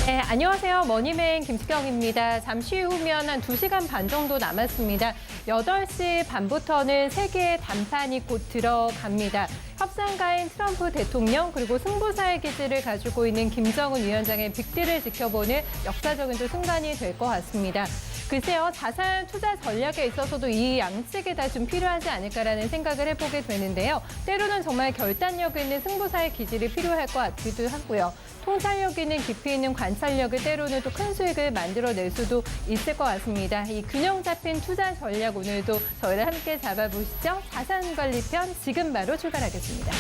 네, 안녕하세요. 머니맨 김수경입니다. 잠시 후면 한 2시간 반 정도 남았습니다. 8시 반부터는 세계의 단판이 곧 들어갑니다. 협상가인 트럼프 대통령 그리고 승부사의 기질을 가지고 있는 김정은 위원장의 빅딜을 지켜보는 역사적인 또 순간이 될 것 같습니다. 글쎄요, 자산 투자 전략에 있어서도 이 양측이 다 좀 필요하지 않을까라는 생각을 해보게 되는데요. 때로는 정말 결단력 있는 승부사의 기질이 필요할 것 같기도 하고요. 통찰력 있는 깊이 있는 관찰력을 때로는 또 큰 수익을 만들어낼 수도 있을 것 같습니다. 이 균형 잡힌 투자 전략 오늘도 저희를 함께 잡아보시죠. 자산관리편 지금 바로 출발하겠습니다.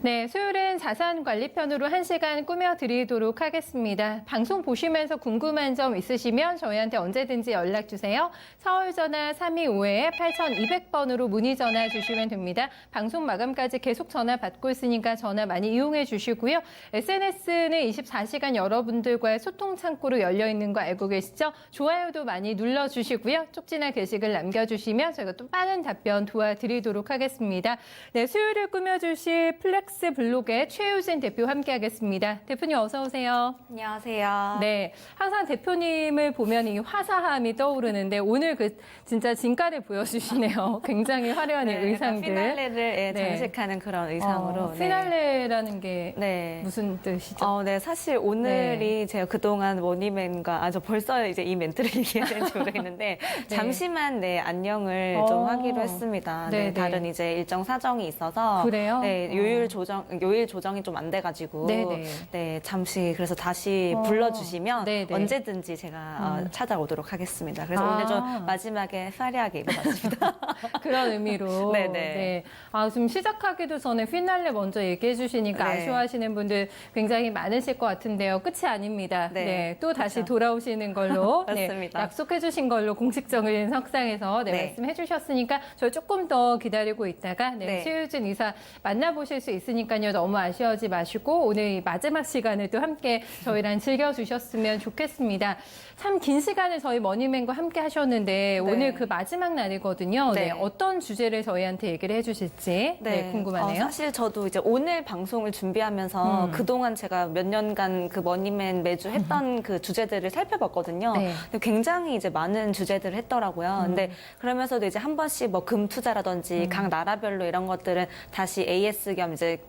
네, 수요일은 자산관리편으로 1시간 꾸며드리도록 하겠습니다. 방송 보시면서 궁금한 점 있으시면 저희한테 언제든지 연락주세요. 서울전화 325-8200번으로 문의 전화 주시면 됩니다. 방송 마감까지 계속 전화 받고 있으니까 전화 많이 이용해 주시고요. SNS는 24시간 여러분들과의 소통 창구로 열려있는 거 알고 계시죠? 좋아요도 많이 눌러주시고요. 쪽지나 게시글 남겨주시면 저희가 또 빠른 답변 도와드리도록 하겠습니다. 네, 수요일을 꾸며주실 플렉스 블록의 최유진 대표 함께하겠습니다. 대표님 어서 오세요. 안녕하세요. 네, 항상 대표님을 보면 이 화사함이 떠오르는데 오늘 진짜 진가를 보여주시네요. 굉장히 화려한 의상들. 피날레를 장식하는 그런 의상으로. 피날레라는 게 무슨 뜻이죠? 네, 사실 오늘이 제가 그동안 머니맨과 저 벌써 이제 이 멘트를 얘기해야 되는지 모르겠는데 잠시만 안녕을 좀 하기로 했습니다. 다른 이제 일정 사정이 있어서 그래요? 요일 조정이 좀 안 돼가지고 잠시 그래서 다시 불러주시면 언제든지 제가 찾아오도록 하겠습니다. 그래서 오늘 좀 마지막에 화려하게 입어봤습니다. 그런 의미로. 네. 지금 시작하기도 전에 피날레 먼저 얘기해 주시니까 아쉬워하시는 분들 굉장히 많으실 것 같은데요. 끝이 아닙니다. 또 다시 돌아오시는 걸로 약속해 주신 걸로 공식적인 석상에서 말씀해 주셨으니까 저희 조금 더 기다리고 있다가 최유진 이사 만나보실 수 있으니까요. 너무 아쉬워하지 마시고 오늘 이 마지막 시간을 또 함께 저희랑 즐겨주셨으면 좋겠습니다. 참 긴 시간을 저희 머니맨과 함께 하셨는데 오늘 그 마지막 날이거든요. 어떤 주제를 저희한테 얘기를 해주실지 궁금하네요. 사실 저도 이제 오늘 방송을 준비하면서 그동안 제가 몇 년간 그 머니맨 매주 했던 그 주제들을 살펴봤거든요. 근데 굉장히 이제 많은 주제들을 했더라고요. 근데 그러면서도 이제 한 번씩 뭐 금 투자라든지 각 나라별로 이런 것들은 다시 AS 겸 이제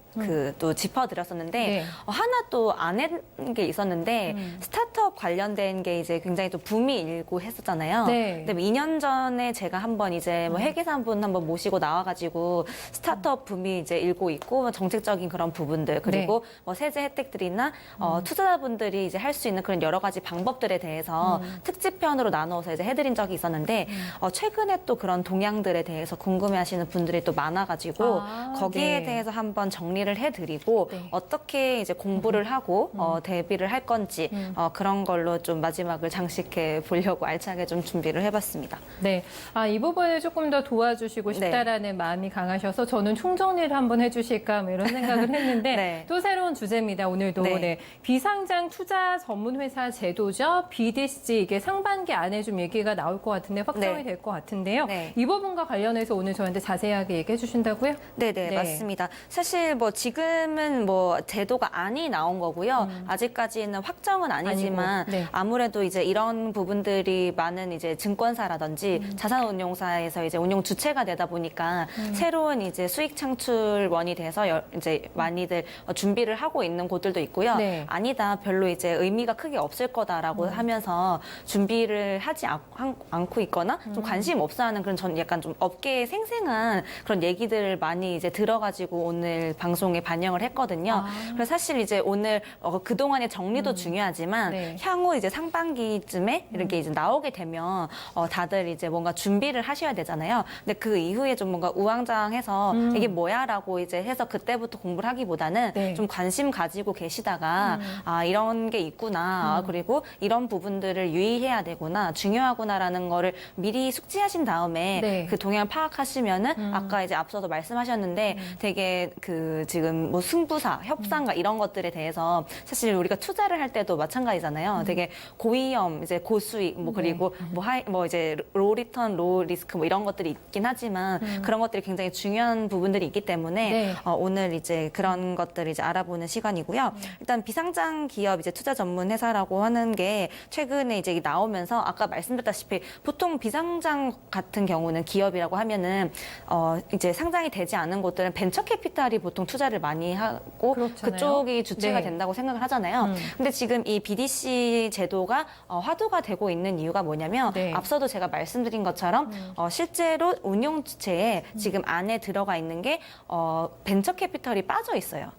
또 짚어드렸었는데 하나 또 안 한 게 있었는데 스타트업 관련된 게 이제 굉장히 또 붐이 일고 했었잖아요. 근데 2년 전에 제가 한번 이제 뭐 회계사분 한번 모시고 나와가지고 스타트업 붐이 이제 일고 있고 정책적인 그런 부분들 그리고 뭐 세제 혜택들이나 투자자분들이 이제 할 수 있는 그런 여러 가지 방법들에 대해서 특집편으로 나눠서 이제 해드린 적이 있었는데 최근에 또 그런 동향들에 대해서 궁금해하시는 분들이 또 많아가지고 거기에 대해서 한번 정리를 해드리고 어떻게 이제 공부를 하고 대비를 할 건지 그런 걸로 좀 마지막을 장식해 보려고 알차게 좀 준비를 해봤습니다. 네, 이 부분을 조금 더 도와주시고 싶다라는 마음이 강하셔서 저는 총정리를 한번 해주실까 뭐 이런 생각을 했는데 또 새로운 주제입니다. 오늘도 비상장 투자 전문 회사 제도죠. BDC 이게 상반기 안에 좀 얘기가 나올 것 같은데 확정이 될 것 같은데요. 이 부분과 관련해서 오늘 저한테 자세하게 얘기해 주신다고요? 네, 맞습니다. 사실 뭐 지금은 뭐 제도가 안이 나온 거고요. 아직까지는 확정은 아니지만 아무래도 이제 이런 부분들이 많은 이제 증권사라든지 자산운용사에서 이제 운용 주체가 되다 보니까 새로운 이제 수익 창출원이 돼서 이제 많이들 준비를 하고 있는 곳들도 있고요. 아니다, 별로 이제 의미가 크게 없을 거다라고 하면서 준비를 하지 않고 있거나 좀 관심 없어하는 그런 전 약간 좀 업계에 생생한 그런 얘기들을 많이 이제 들어가지고 오늘 방송에 반영을 했거든요. 그래서 사실 이제 오늘 그동안의 정리도 중요하지만 향후 이제 상반기쯤에 이렇게 이제 나오게 되면 다들 이제 뭔가 준비를 하셔야 되잖아요. 근데 그 이후에 좀 뭔가 우왕좌왕해서 이게 뭐야라고 이제 해서 그때부터 공부를 하기보다는 좀 관심 가지고 계시다가 이런 게 있구나. 그리고 이런 부분들을 유의해야 되구나. 중요하구나라는 거를 미리 숙지하신 다음에 그 동향을 파악하시면은 아까 이제 앞서도 말씀하셨는데 되게 그 지금 뭐 승부사, 협상가 이런 것들에 대해서 사실 우리가 투자를 할 때도 마찬가지잖아요. 되게 고위험, 이제 고수익, 뭐 그리고 뭐 이제 로 리턴, 로 리스크 뭐 이런 것들이 있긴 하지만 그런 것들이 굉장히 중요한 부분들이 있기 때문에 네. 오늘 이제 그런 것들을 이제 알아보는 시간이고요. 일단 비상장 기업 이제 투자 전문 회사라고 하는 게 최근에 이제 나오면서 아까 말씀드렸다시피 보통 비상장 같은 경우는 기업이라고 하면은 이제 상장이 되지 않은 곳들은 벤처 캐피탈이 보통 투자를 많이 하고 그렇잖아요. 그쪽이 주체가 네. 된다고 생각을 하잖아요. 근데 지금 이 BDC 제도가 화두가 되고 있는 이유가 뭐냐면 네. 앞서도 제가 말씀드린 것처럼 실제로 운용 주체에 지금 안에 들어가 있는 게 벤처 캐피털이 빠져 있어요.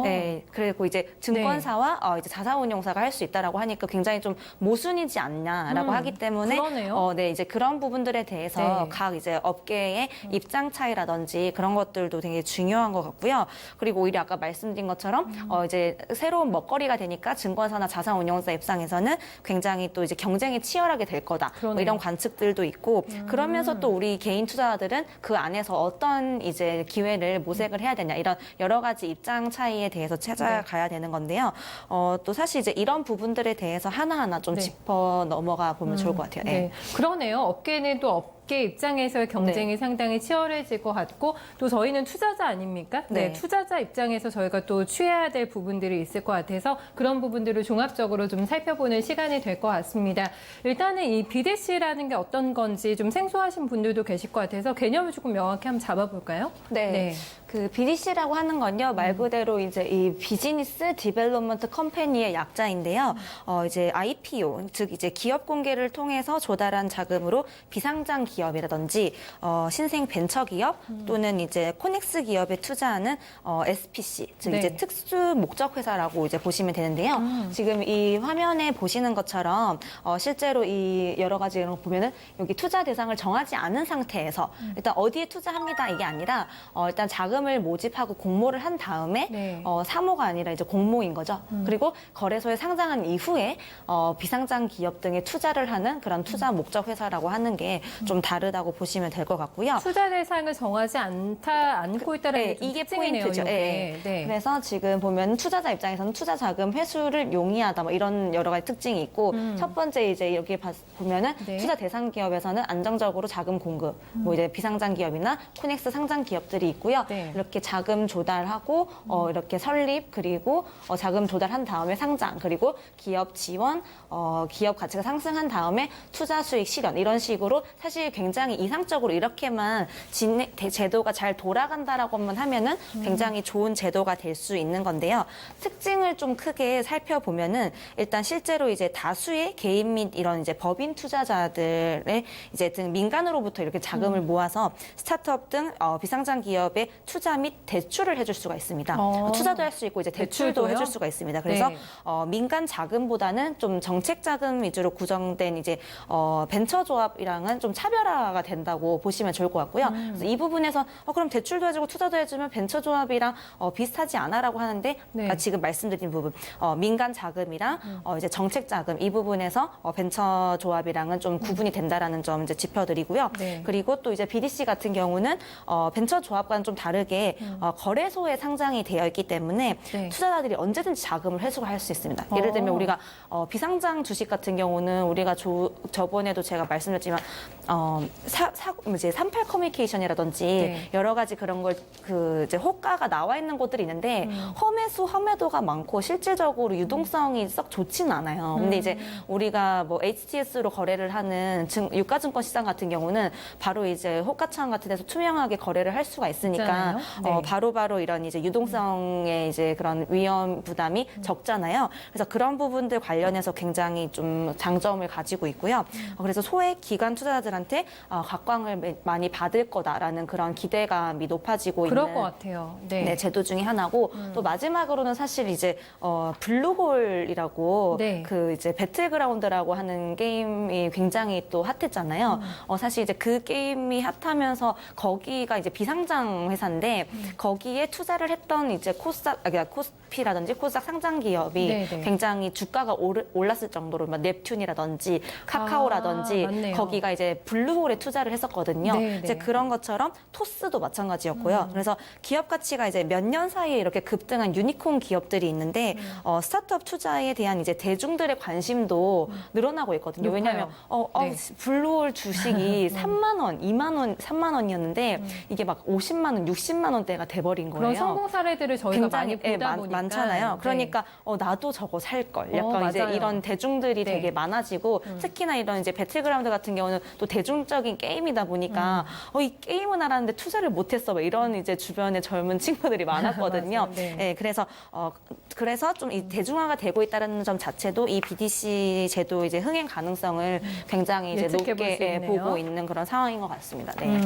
네, 그리고 이제 증권사와 이제 자산운용사가 할 수 있다라고 하니까 굉장히 좀 모순이지 않냐라고 하기 때문에 그러네요. 네, 이제 그런 부분들에 대해서 네. 각 이제 업계의 입장 차이라든지 그런 것들도 되게 중요한 것 같고요. 그리고 오히려 아까 말씀드린 것처럼 이제 새로운 먹거리가 되니까 증권사나 자산운용사 입장에서는 굉장히 또 이제 경쟁이 치열하게 될 거다. 뭐 이런 관측들도 있고 그러면서 또 우리 개인 투자자들은 그 안에서 어떤 이제 기회를 모색을 해야 되냐 이런 여러 가지 입장 차이에 대해서 찾아가야 되는 건데요. 또 사실 이제 이런 부분들에 대해서 하나하나 좀 짚어 넘어가 보면 좋을 것 같아요. 네. 그러네요. 업계는 또 업계 입장에서의 경쟁이 상당히 치열해질 것 같고 또 저희는 투자자 아닙니까? 네. 투자자 입장에서 저희가 또 취해야 될 부분들이 있을 것 같아서 그런 부분들을 종합적으로 좀 살펴보는 시간이 될 것 같습니다. 일단은 이 BDC라는 게 어떤 건지 좀 생소하신 분들도 계실 것 같아서 개념을 조금 명확히 한번 잡아볼까요? 네. 그 BDC라고 하는 건요, 말 그대로 이제 이 비즈니스 디벨롭먼트 컴퍼니의 약자인데요. 이제 IPO, 즉 이제 기업 공개를 통해서 조달한 자금으로 비상장 기업이라든지 신생 벤처 기업 또는 이제 코넥스 기업에 투자하는 SPC, 즉 이제 특수 목적 회사라고 이제 보시면 되는데요. 지금 이 화면에 보시는 것처럼 실제로 이 여러 가지 이런 거 보면은 여기 투자 대상을 정하지 않은 상태에서 일단 어디에 투자합니다 이게 아니라 일단 자금을 모집하고 공모를 한 다음에 사모가 아니라 이제 공모인 거죠. 그리고 거래소에 상장한 이후에 비상장 기업 등에 투자를 하는 그런 투자 목적 회사라고 하는 게 좀 다르다고 보시면 될 것 같고요. 투자 대상을 정하지 않고 있다는 게 이게 특징이네요, 포인트죠. 이게. 네. 그래서 지금 보면 투자자 입장에서는 투자 자금 회수를 용이하다 뭐 이런 여러 가지 특징이 있고 첫 번째 이제 여기 보면은 투자 대상 기업에서는 안정적으로 자금 공급, 뭐 이제 비상장 기업이나 코넥스 상장 기업들이 있고요. 이렇게 자금 조달하고 이렇게 설립 그리고 자금 조달한 다음에 상장 그리고 기업 지원, 기업 가치가 상승한 다음에 투자 수익 실현 이런 식으로 사실 굉장히 이상적으로 이렇게만 제도가 잘 돌아간다라고만 하면은 굉장히 좋은 제도가 될 수 있는 건데요. 특징을 좀 크게 살펴보면은 일단 실제로 이제 다수의 개인 및 이런 이제 법인 투자자들의 이제 등 민간으로부터 이렇게 자금을 모아서 스타트업 등 비상장 기업에 투자 및 대출을 해줄 수가 있습니다. 투자도 할 수 있고 이제 대출도 대출도요? 해줄 수가 있습니다. 그래서 네. 민간 자금보다는 좀 정책 자금 위주로 구성된 이제 벤처 조합이랑은 좀 차별화가 된다고 보시면 좋을 것 같고요. 그래서 이 부분에서 그럼 대출도 해주고 투자도 해주면 벤처 조합이랑 비슷하지 않아라고 하는데 지금 말씀드린 부분 민간 자금이랑 이제 정책 자금 이 부분에서 벤처 조합이랑은 좀 구분이 된다라는 점 이제 짚어드리고요. 그리고 또 이제 BDC 같은 경우는 벤처 조합과는 좀 다르게 거래소에 상장이 되어 있기 때문에 투자자들이 언제든지 자금을 회수할 수 있습니다. 예를 들면 우리가 비상장 주식 같은 경우는 우리가 저번에도 제가 말씀드렸지만 이제 38 커뮤니케이션이라든지 여러 가지 그런 걸 이제 호가가 나와 있는 곳들이 있는데 험해도가 많고 실질적으로 유동성이 썩 좋지는 않아요. 근데 이제 우리가 뭐 HTS로 거래를 하는 유가증권 시장 같은 경우는 바로 이제 호가창 같은 데서 투명하게 거래를 할 수가 있으니까 바로바로 이런 이제 유동성의 이제 그런 위험 부담이 적잖아요. 그래서 그런 부분들 관련해서 굉장히 좀 장점을 가지고 있고요. 그래서 소액 기관 투자자들한테 각광을 많이 받을 거다라는 그런 기대감이 높아지고 그럴 있는 것 같아요. 제도 중에 하나고 또 마지막으로는 사실 이제 블루홀이라고 그 이제 배틀그라운드라고 하는 게임이 굉장히 또 핫했잖아요. 사실 이제 그 게임이 핫하면서 거기가 이제 비상장 회사인데 거기에 투자를 했던 이제 코스피라든지 코스닥 상장 기업이 굉장히 주가가 올랐을 정도로 막 넵튠이라든지 카카오라든지 거기가 이제 블루 블루홀에 투자를 했었거든요. 네, 이제 네. 그런 것처럼 토스도 마찬가지였고요. 그래서 기업 가치가 이제 몇 년 사이에 이렇게 급등한 유니콘 기업들이 있는데 스타트업 투자에 대한 이제 대중들의 관심도 늘어나고 있거든요. 높아요. 왜냐하면 네. 블루홀 주식이 3만 원, 2만 원, 3만 원이었는데 이게 막 50만 원, 60만 원대가 돼버린 거예요. 그런 성공 사례들을 저희가 많이 굉장히 보다 보니까 많잖아요. 네. 그러니까 나도 저거 살 걸. 약간 이제 맞아요. 이런 대중들이 네. 되게 많아지고 특히나 이런 이제 배틀그라운드 같은 경우는 또 대중적인 게임이다 보니까 이 게임은 알았는데 투자를 못했어. 뭐 이런 이제 주변에 젊은 친구들이 많았거든요. 맞아요. 네. 네, 그래서 좀 이 대중화가 되고 있다는 점 자체도 이 BDC 제도 이제 흥행 가능성을 굉장히 이제 예측해 볼수 높게 있네요. 보고 있는 그런 상황인 것 같습니다. 네.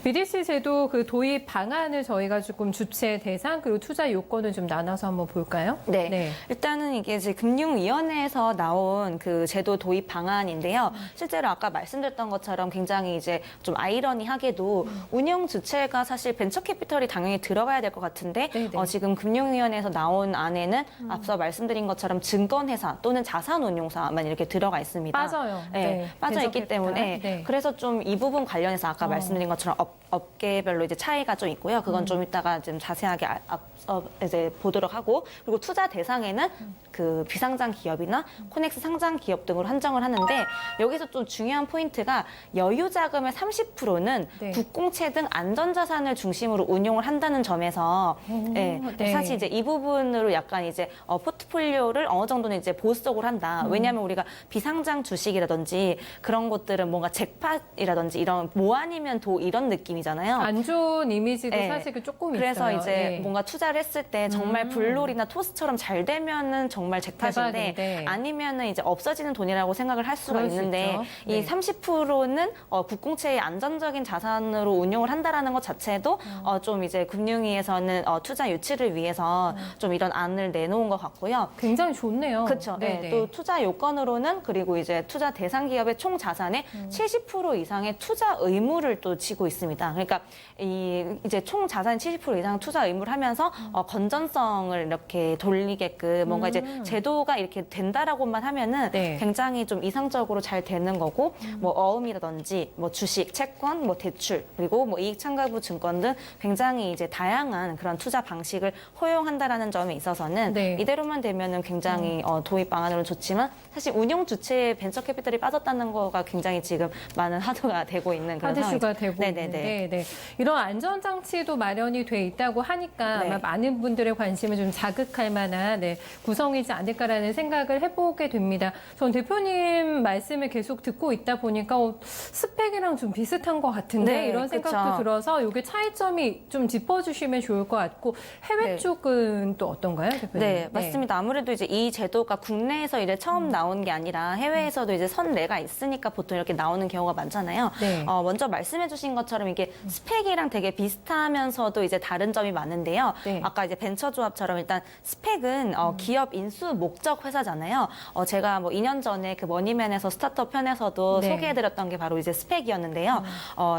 BDC 제도 그 도입 방안을 저희가 조금 주체 대상 그리고 투자 요건을 좀 나눠서 한번 볼까요? 네. 일단은 이게 이제 금융위원회에서 나온 그 제도 도입 방안인데요. 실제로 아까 말씀드렸던 것처럼 굉장히 이제 좀 아이러니하게도 운영 주체가 사실 벤처 캐피털이 당연히 들어가야 될 것 같은데 네네. 지금 금융위원회에서 나온 안에는 앞서 말씀드린 것처럼 증권회사 또는 자산운용사만 이렇게 들어가 있습니다. 빠져요. 네, 빠져 있기 벤처 때문에 캐피탈. 네. 그래서 좀 이 부분 관련해서 아까 말씀드린 것처럼 업계별로 이제 차이가 좀 있고요. 그건 좀 이따가 좀 자세하게 앞서 이제 보도록 하고 그리고 투자 대상에는 그 비상장 기업이나 코넥스 상장 기업 등으로 한정을 하는데 여기서 좀 중요한 포인트가 여유 자금의 30%는 네. 국공채 등 안전자산을 중심으로 운용을 한다는 점에서 네. 사실 이제 이 부분으로 약간 이제 포트폴리오를 어느 정도는 이제 보수적으로 한다. 왜냐하면 우리가 비상장 주식이라든지 그런 것들은 뭔가 잭팟이라든지 이런 뭐 아니면 도 이런 느낌이잖아요. 안 좋은 이미지도 네. 사실 그 조금 그래서 있어요. 이제 네. 뭔가 투자를 했을 때 정말 블루홀이나 토스처럼 잘 되면은 정말 잭팟인데 대박인데. 아니면은 이제 없어지는 돈이라고 생각을 할 수가 그럴 수 있는데 있죠. 이 네. 30%는 국공채의 안전적인 자산으로 운용을 한다라는 것 자체도 좀 이제 금융위에서는 투자 유치를 위해서 좀 이런 안을 내놓은 것 같고요. 굉장히 좋네요. 그렇죠. 네, 네, 또 투자 요건으로는 그리고 이제 투자 대상 기업의 총 자산의 70% 이상의 투자 의무를 또 지고 있습니다. 그러니까 이제 총 자산 70% 이상 투자 의무를 하면서 건전성을 이렇게 돌리게끔 뭔가 이제 제도가 이렇게 된다라고만 하면은 네. 굉장히 좀 이상적으로 잘 되는 거고 뭐 어음이라든지 뭐 주식, 채권, 뭐 대출 그리고 뭐 이익 참가부 증권 등 굉장히 이제 다양한 그런 투자 방식을 허용한다라는 점에 있어서는 네. 이대로만 되면은 굉장히 도입 방안으로는 좋지만 사실 운용 주체에 벤처 캐피탈이 빠졌다는 거가 굉장히 지금 많은 화두가 되고 있는 그런 하드슈가 상황이죠. 되고 네네네. 있는데 네. 이런 안전장치도 마련이 돼 있다고 하니까 네. 아마 많은 분들의 관심을 좀 자극할 만한 구성이지 않을까라는 생각을 해보게 됩니다. 전 대표님 말씀을 계속 듣고 있다 보니까 스펙이랑 좀 비슷한 것 같은데 네, 이런 생각도 그쵸. 들어서 이게 차이점이 좀 짚어주시면 좋을 것 같고 해외 네. 쪽은 또 어떤가요, 대표님? 네, 맞습니다. 아무래도 이제 이 제도가 국내에서 이제 처음 나온 게 아니라 해외에서도 이제 선례가 있으니까 보통 이렇게 나오는 경우가 많잖아요. 네. 먼저 말씀해주신 것처럼 이게 스펙이랑 되게 비슷하면서도 이제 다른 점이 많은데요. 네. 아까 이제 벤처조합처럼 일단 스펙은 기업 인수 목적 회사잖아요. 제가 뭐 2년 전에 그 머니맨에서 스타트업 편에서도 네. 소개해드렸던 게 바로 이제 스펙이었는데요.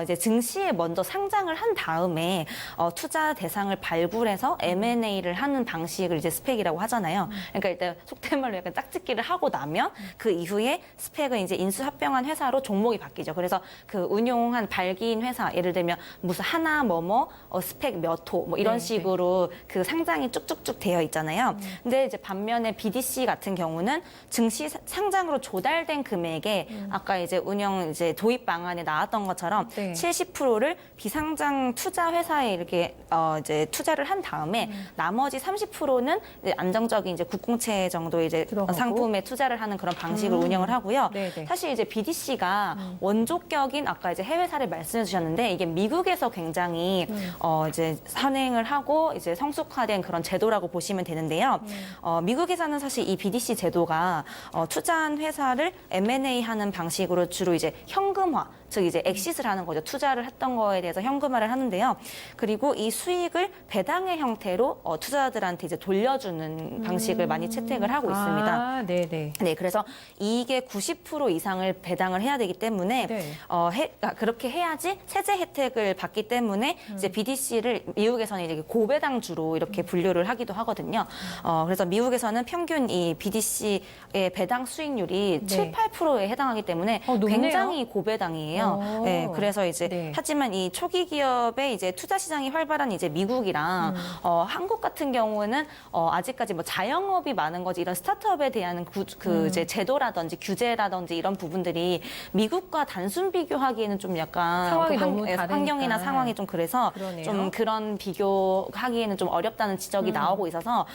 이제 증시에 먼저 상장을 한 다음에 투자 대상을 발굴해서 M&A를 하는 방식을 이제 스펙이라고 하잖아요. 그러니까 일단 속된 말로 약간 짝짓기를 하고 나면 그 이후에 스펙은 이제 인수 합병한 회사로 종목이 바뀌죠. 그래서 그 운용한 발기인 회사 예를 들면 무슨 하나 뭐뭐 스펙 몇 호 뭐 이런 네, 식으로 그 상장이 쭉쭉쭉 되어 있잖아요. 근데 이제 반면에 BDC 같은 경우는 증시 상장으로 조달된 금액에 아까 이제 운영 이제 도입 방안에 나왔던 것처럼 네. 70%를 비상장 투자 회사에 이렇게 이제 투자를 한 다음에 나머지 30%는 이제 안정적인 이제 국공채 정도 이제 들어가고. 상품에 투자를 하는 그런 방식을 운영을 하고요. 네네. 사실 이제 BDC가 원조격인 아까 이제 해외 사례 말씀해 주셨는데 이게 미국에서 굉장히 이제 산행을 하고 이제 성숙화된 그런 제도라고 보시면 되는데요. 미국에서는 사실 이 BDC 제도가 투자한 회사를 M&A 하는 방식으로 주로 이제 현금화, 즉 이제 엑시스를 하는 거죠. 투자를 했던 거에 대해서 현금화를 하는데요. 그리고 이 수익을 배당의 형태로 투자자들한테 이제 돌려주는 방식을 많이 채택을 하고 있습니다. 아, 네네. 네, 그래서 이익의 90% 이상을 배당을 해야 되기 때문에 네. 그렇게 해야지 세제 혜택을 받기 때문에 이제 BDC를 미국에서는 이제 고배당주로 이렇게 분류를 하기도 하거든요. 그래서 미국에서는 평균 이 BDC의 배당 수익률이 네. 7, 8%에 해당하기 때문에 높네요. 굉장히 고배당이에요. 있는데요. 네, 그래서 이제 네. 하지만 이 초기 기업의 이제 투자 시장이 활발한 이제 미국이랑 한국 같은 경우는 아직까지 뭐 자영업이 많은 거지 이런 스타트업에 대한 이제 제도라든지 규제라든지 이런 부분들이 미국과 단순 비교하기에는 좀 약간 상황이 너무 다르니까. 환경이나 상황이 좀 그래서 그러네요. 좀 그런 비교하기에는 좀 어렵다는 지적이 나오고 있어서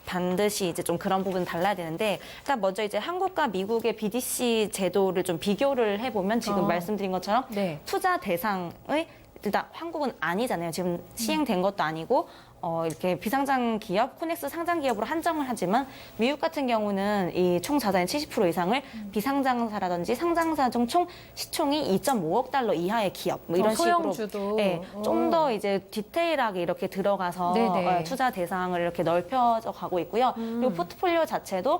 반드시 이제 좀 그런 부분 달라야 되는데 일단 먼저 이제 한국과 미국의 BDC 제도를 좀 비교를 해보면 지금 말씀드린 것처럼 네. 투자 대상의 일단 한국은 아니잖아요. 지금 시행된 것도 아니고 이렇게 비상장 기업, 코넥스 상장 기업으로 한정을 하지만 미국 같은 경우는 이 총 자산의 70% 이상을 비상장사라든지 상장사 중 총 시총이 2.5억 달러 이하의 기업 뭐 이런 식으로 소형주도. 네, 좀 더 이제 디테일하게 이렇게 들어가서 네네. 투자 대상을 이렇게 넓혀져 가고 있고요. 그리고 포트폴리오 자체도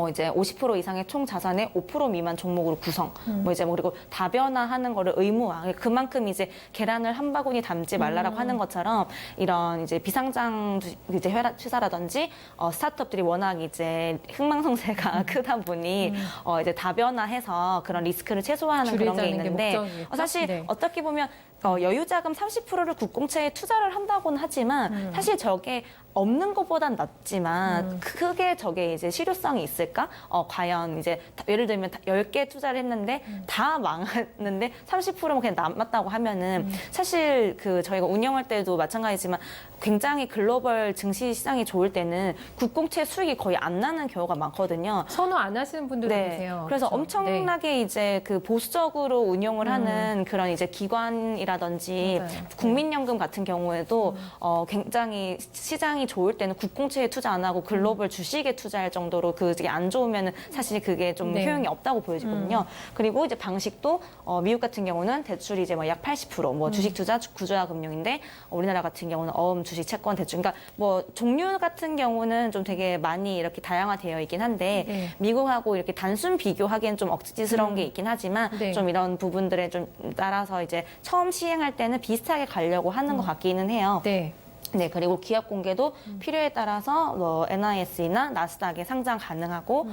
이제 50% 이상의 총 자산의 5% 미만 종목으로 구성. 뭐 이제 뭐 그리고 다변화하는 거를 의무화. 그만큼 이제 계란을 한 바구니 담지 말라라고 하는 것처럼 이런 이제 비상장 이제 회사라든지 스타트업들이 워낙 이제 흥망성쇠가 크다 보니 이제 다변화해서 그런 리스크를 최소화하는 그런 게 줄이자는 게 있는데 목적이겠죠? 사실 네. 어떻게 보면 여유자금 30%를 국공채에 투자를 한다고는 하지만 사실 저게 없는 것보단 낫지만 크게 저게 이제 실효성이 있을까? 과연 이제 예를 들면 10개 투자를 했는데 다 망했는데 30%만 그냥 남았다고 하면은 사실 그 저희가 운영할 때도 마찬가지지만 굉장히 글로벌 증시 시장이 좋을 때는 국공채 수익이 거의 안 나는 경우가 많거든요. 선호 안 하시는 분들도 계세요. 그래서 그렇죠? 엄청나게 이제 그 보수적으로 운용을 하는 그런 이제 기관이라든지 맞아요. 국민연금 같은 경우에도 굉장히 시장이 좋을 때는 국공채에 투자 안 하고 글로벌 주식에 투자할 정도로 그게 안 좋으면은 사실 그게 좀 네. 효용이 없다고 보여지거든요. 그리고 이제 방식도 미국 같은 경우는 대출이 이제 뭐 약 80%뭐 주식 투자 구조화 금융인데 우리나라 같은 경우는 어음 주식 채권 대출. 그러니까 뭐 종류 같은 경우는 좀 되게 많이 이렇게 다양화되어 있긴 한데 네. 미국하고 이렇게 단순 비교하기엔 좀 억지스러운 게 있긴 하지만 네. 좀 이런 부분들에 좀 따라서 이제 처음 시행할 때는 비슷하게 가려고 하는 것 같기는 해요. 네. 네, 그리고 기업 공개도 필요에 따라서 뭐 NIS나 나스닥에 상장 가능하고,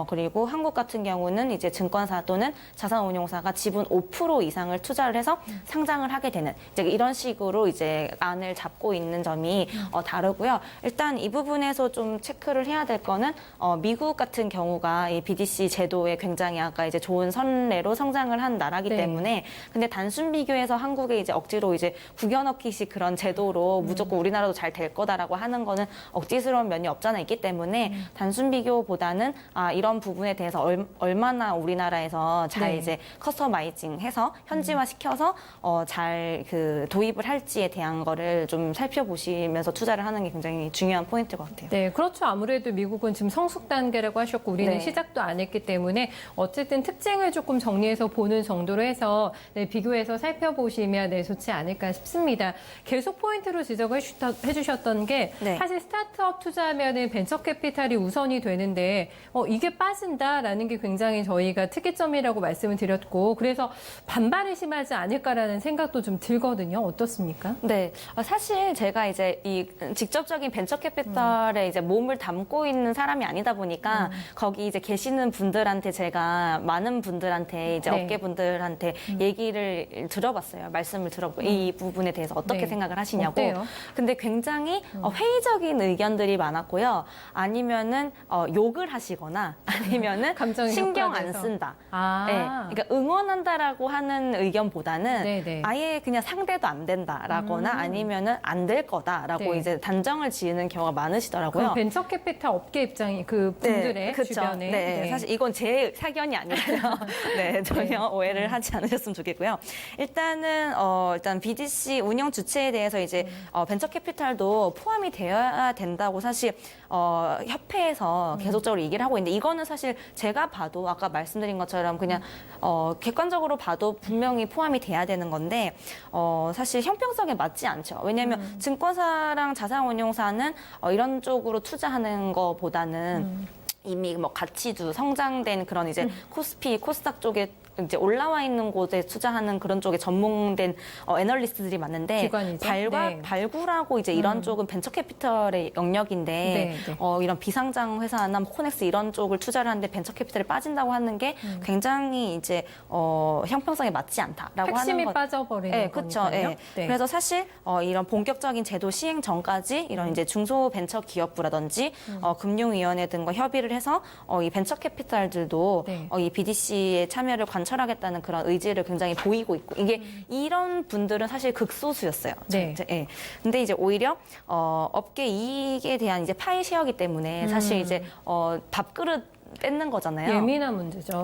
그리고 한국 같은 경우는 이제 증권사 또는 자산운용사가 지분 5% 이상을 투자를 해서 상장을 하게 되는 이제 이런 식으로 이제 안을 잡고 있는 점이 다르고요. 일단 이 부분에서 좀 체크를 해야 될 거는 미국 같은 경우가 이 BDC 제도에 굉장히 아까 이제 좋은 선례로 성장을 한 나라기 네. 때문에 근데 단순 비교해서 한국에 이제 억지로 이제 구겨넣기식 그런 제도로 무조건 우리나라도 잘 될 거다라고 하는 거는 억지스러운 면이 없잖아 있기 때문에 단순 비교보다는 이런 부분에 대해서 얼마나 우리나라에서 잘 네. 이제 커스터마이징해서 현지화 시켜서 잘 그 도입을 할지에 대한 거를 좀 살펴보시면서 투자를 하는 게 굉장히 중요한 포인트인 것 같아요. 네, 그렇죠. 아무래도 미국은 지금 성숙 단계라고 하셨고 우리는 네. 시작도 안 했기 때문에 어쨌든 특징을 조금 정리해서 보는 정도로 해서 비교해서 살펴보시면 좋지 않을까 싶습니다. 계속 포인트로 지적을 해주셨던 게 네. 사실 스타트업 투자하면은 벤처 캐피탈이 우선이 되는데 이게 빠진다라는 게 굉장히 저희가 특이점이라고 말씀을 드렸고 그래서 반발이 심하지 않을까라는 생각도 좀 들거든요. 어떻습니까? 네, 사실 제가 이제 이 직접적인 벤처 캐피탈에 이제 몸을 담고 있는 사람이 아니다 보니까 거기 이제 계시는 분들한테 제가 많은 분들한테 이제 네. 업계 분들한테 얘기를 들어봤어요. 말씀을 들어보고 이 부분에 대해서 어떻게 네. 생각을 하시냐고. 어때요? 근데 굉장히 회의적인 의견들이 많았고요. 아니면은 욕을 하시거나 아니면은 감정이 신경 안 격화돼서. 쓴다. 아. 네, 그러니까 응원한다라고 하는 의견보다는 네네. 아예 그냥 상대도 안 된다라거나 아니면은 안 될 거다라고 네. 이제 단정을 지으는 경우가 많으시더라고요. 그럼 벤처 캐피탈 업계 입장이 그 분들의 그쵸. 주변에 네, 사실 이건 제 사견이 아니라요. 네, 전혀 오해를 하지 않으셨으면 좋겠고요. 일단은 일단 BDC 운영 주체에 대해서 이제 벤처 캐피탈도 포함이 되어야 된다고 사실 협회에서 계속적으로 얘기를 하고 있는데 이거는 사실 제가 봐도 아까 말씀드린 것처럼 그냥 객관적으로 봐도 분명히 포함이 돼야 되는 건데 사실 형평성에 맞지 않죠. 왜냐하면 증권사랑 자산운용사는 이런 쪽으로 투자하는 것보다는 이미 뭐 가치주 성장된 그런 이제 코스피, 코스닥 쪽에 이제 올라와 있는 곳에 투자하는 그런 쪽에 전문된 애널리스트들이 많은데 기관이죠? 발굴하고 이제 이런 쪽은 벤처 캐피털의 영역인데 이런 비상장 회사나 뭐 코넥스 이런 쪽을 투자를 하는데 벤처 캐피털이 빠진다고 하는 게 굉장히 이제 형평성에 맞지 않다라고 핵심이 하는 것. 빠져버리는 그렇죠. 거니까요. 그래서 사실 이런 본격적인 제도 시행 전까지 이런 이제 중소벤처기업부라든지 금융위원회 등과 협의를 해서 이 벤처 캐피탈들도 이 BDC에 참여를 관철하겠다는 그런 의지를 굉장히 보이고 있고 이게 이런 분들은 사실 극소수였어요. 근데 이제 오히려 업계 이익에 대한 이제 파이 쉐어기 때문에 사실 이제 밥그릇 뺏는 거잖아요. 예민한 문제죠.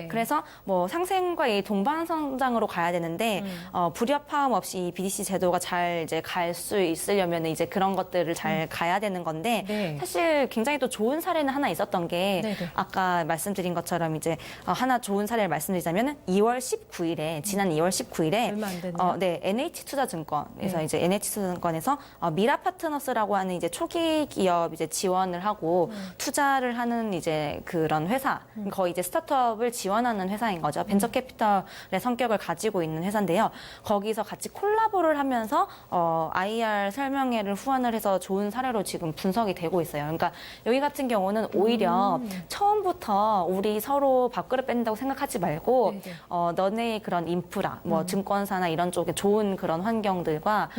그래서 뭐 상생과 이 동반성장으로 가야 되는데 불협화음 없이 이 BDC 제도가 잘 이제 갈 수 있으려면 이제 그런 것들을 잘 가야 되는 건데 사실 굉장히 또 좋은 사례는 하나 있었던 게 아까 말씀드린 것처럼 이제 하나 좋은 사례를 말씀드리자면 2월 19일에 지난 2월 19일에 얼마 안 됐네요. NH투자증권에서 이제 NH투자증권에서 미라 파트너스라고 하는 이제 초기 기업 이제 지원을 하고 투자를 하는 이제 그런 회사, 거의 이제 스타트업을 지원하는 회사인 거죠. 벤처 캐피털의 성격을 가지고 있는 회사인데요. 거기서 같이 콜라보를 하면서 IR 설명회를 후원을 해서 좋은 사례로 지금 분석이 되고 있어요. 그러니까 여기 같은 경우는 오히려 처음부터 우리 서로 밥그릇 뺀다고 생각하지 말고 너네의 그런 인프라, 뭐 증권사나 이런 쪽에 좋은 그런 환경들과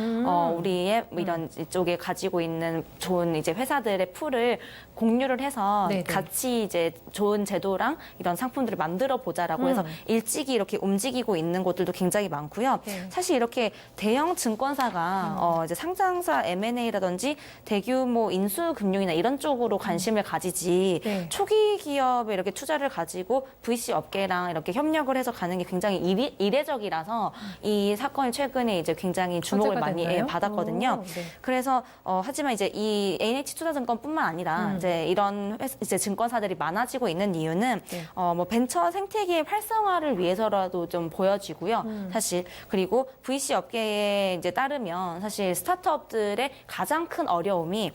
우리의 이런 이쪽에 가지고 있는 좋은 이제 회사들의 풀을 공유를 해서 같이 이제 좋은 제도랑 이런 상품들을 만들어 보자라고 해서 일찍이 이렇게 움직이고 있는 곳들도 굉장히 많고요. 사실 이렇게 대형 증권사가 이제 상장사 M&A라든지 대규모 인수금융이나 이런 쪽으로 관심을 가지지 초기 기업에 이렇게 투자를 가지고 VC 업계랑 이렇게 협력을 해서 가는 게 굉장히 이례적이라서 이 사건이 최근에 이제 굉장히 주목을 많이 받았거든요. 그래서 하지만 이제 이 NH투자증권뿐만 아니라 이제 이런 이제 증권사들이 많아지고 있는 이유는 뭐 벤처 생태계의 활성화를 위해서라도 좀 보여지고요. 사실 그리고 VC 업계에 이제 따르면 사실 스타트업들의 가장 큰 어려움이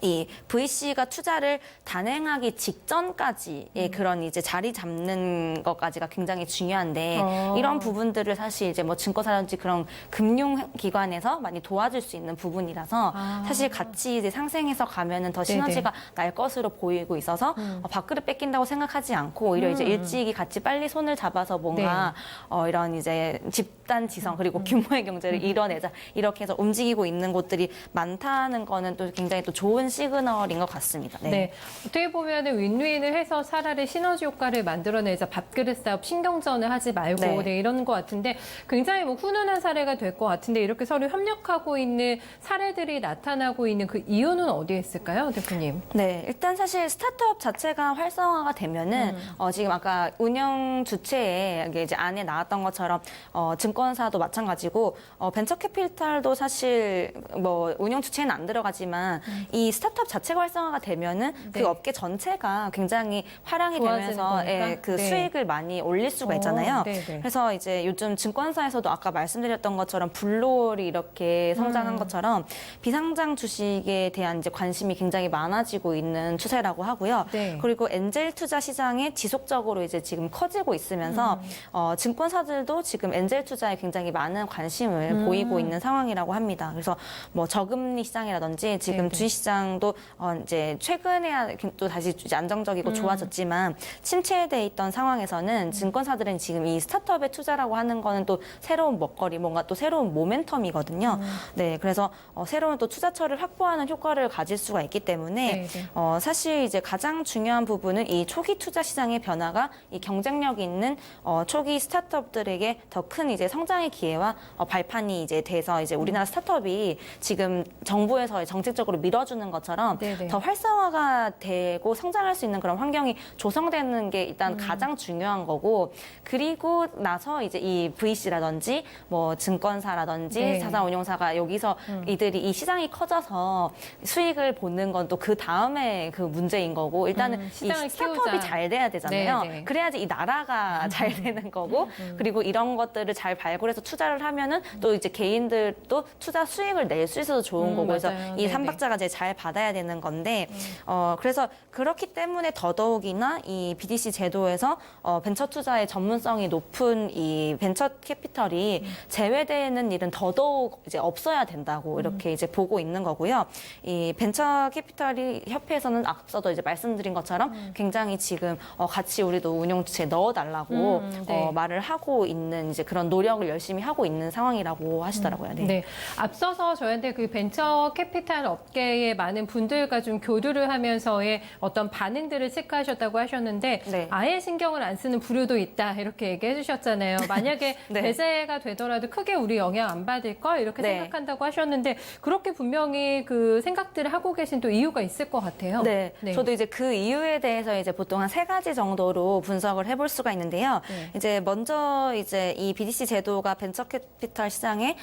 이 VC가 투자를 단행하기 직전까지의 그런 이제 자리 잡는 것까지가 굉장히 중요한데 이런 부분들을 사실 이제 뭐 증권사라든지 그런 금융기관에서 많이 도와줄 수 있는 부분이라서 사실 같이 이제 상생해서 가면은 더 시너지가 날 것으로 보이고 있어서 밥그릇 뺏긴다고 생각하지 않고 오히려 이제 일찍이 같이 빨리 손을 잡아서 뭔가 이런 이제 집단 지성 그리고 규모의 경제를 이뤄내자 이렇게 해서 움직이고 있는 곳들이 많다는 거는 또 굉장히 또 좋은 시그널인 것 같습니다. 어떻게 보면 윈윈을 해서 차라리 시너지 효과를 만들어내자 밥그릇 싸움 신경전을 하지 말고 이런 것 같은데 굉장히 뭐 훈훈한 사례가 될 것 같은데 이렇게 서로 협력하고 있는 사례들이 나타나고 있는 그 이유는 어디에 있을까요, 대표님? 일단 사실 스타트업 자체가 활성화가 되면은 지금 아까 운영 주체에 이제 안에 나왔던 것처럼 증권사도 마찬가지고 벤처 캐피탈도 사실 뭐 운영 주체는 안 들어가지만 이 스타트업 자체가 활성화가 되면은 그 업계 전체가 굉장히 활용이 되면서 그 수익을 많이 올릴 수가 있잖아요. 그래서 이제 요즘 증권사에서도 아까 말씀드렸던 것처럼 블루홀이 이렇게 성장한 것처럼 비상장 주식에 대한 이제 관심이 굉장히 많아지고 있는 추세라고 하고요. 그리고 엔젤 투자 시장에 지속적으로 이제 지금 커지고 있으면서 증권사들도 지금 엔젤 투자에 굉장히 많은 관심을 보이고 있는 상황이라고 합니다. 그래서 뭐 저금리 시장이라든지 지금 주식시장 도 이제 최근에야 또 다시 이제 안정적이고 좋아졌지만 침체돼 있던 상황에서는 증권사들은 지금 이 스타트업에 투자라고 하는 거는 또 새로운 먹거리, 뭔가 또 새로운 모멘텀이거든요. 그래서 새로운 또 투자처를 확보하는 효과를 가질 수가 있기 때문에 사실 이제 가장 중요한 부분은 이 초기 투자 시장의 변화가 이 경쟁력 있는 초기 스타트업들에게 더 큰 이제 성장의 기회와 발판이 이제 돼서 이제 우리나라 스타트업이 지금 정부에서 정책적으로 밀어주는 것처럼 더 활성화가 되고 성장할 수 있는 그런 환경이 조성되는 게 일단 가장 중요한 거고 그리고 나서 이제 이 VC라든지 뭐 증권사라든지 자산운용사가 여기서 이들이 이 시장이 커져서 수익을 보는 건 또 그 다음에 그 문제인 거고 일단은 이 스타트업이 잘 돼야 되잖아요. 그래야지 이 나라가 잘 되는 거고 그리고 이런 것들을 잘 발굴해서 투자를 하면은 또 이제 개인들도 투자 수익을 낼 수 있어서 좋은 거고 그래서 이 삼박자가 이제 잘 받아야 되는 건데 그래서 그렇기 때문에 더더욱이나 이 BDC 제도에서 벤처 투자의 전문성이 높은 이 벤처 캐피털이 제외되는 일은 더더욱 이제 없어야 된다고 이렇게 이제 보고 있는 거고요. 이 벤처 캐피털이 협회에서는 앞서도 이제 말씀드린 것처럼 굉장히 지금 같이 우리도 운용주체에 넣어달라고 네. 말을 하고 있는 이제 그런 노력을 열심히 하고 있는 상황이라고 하시더라고요. 네. 네. 앞서서 저희한테 그 벤처 캐피탈 업계의 많은 분들과 좀 교류를 하면서의 어떤 반응들을 체크하셨다고 하셨는데 네. 아예 신경을 안 쓰는 부류도 있다 이렇게 얘기해 주셨잖아요. 만약에 네. 배제가 되더라도 크게 우리 영향 안 받을 걸 이렇게 네. 생각한다고 하셨는데 그렇게 분명히 그 생각들을 하고 계신 또 이유가 있을 것 같아요. 네. 네. 저도 이제 그 이유에 대해서 이제 보통 한 3가지 정도로 분석을 해볼 수가 있는데요. 네. 이제 먼저 이제 이 BDC 제도가 벤처 캐피털 시장에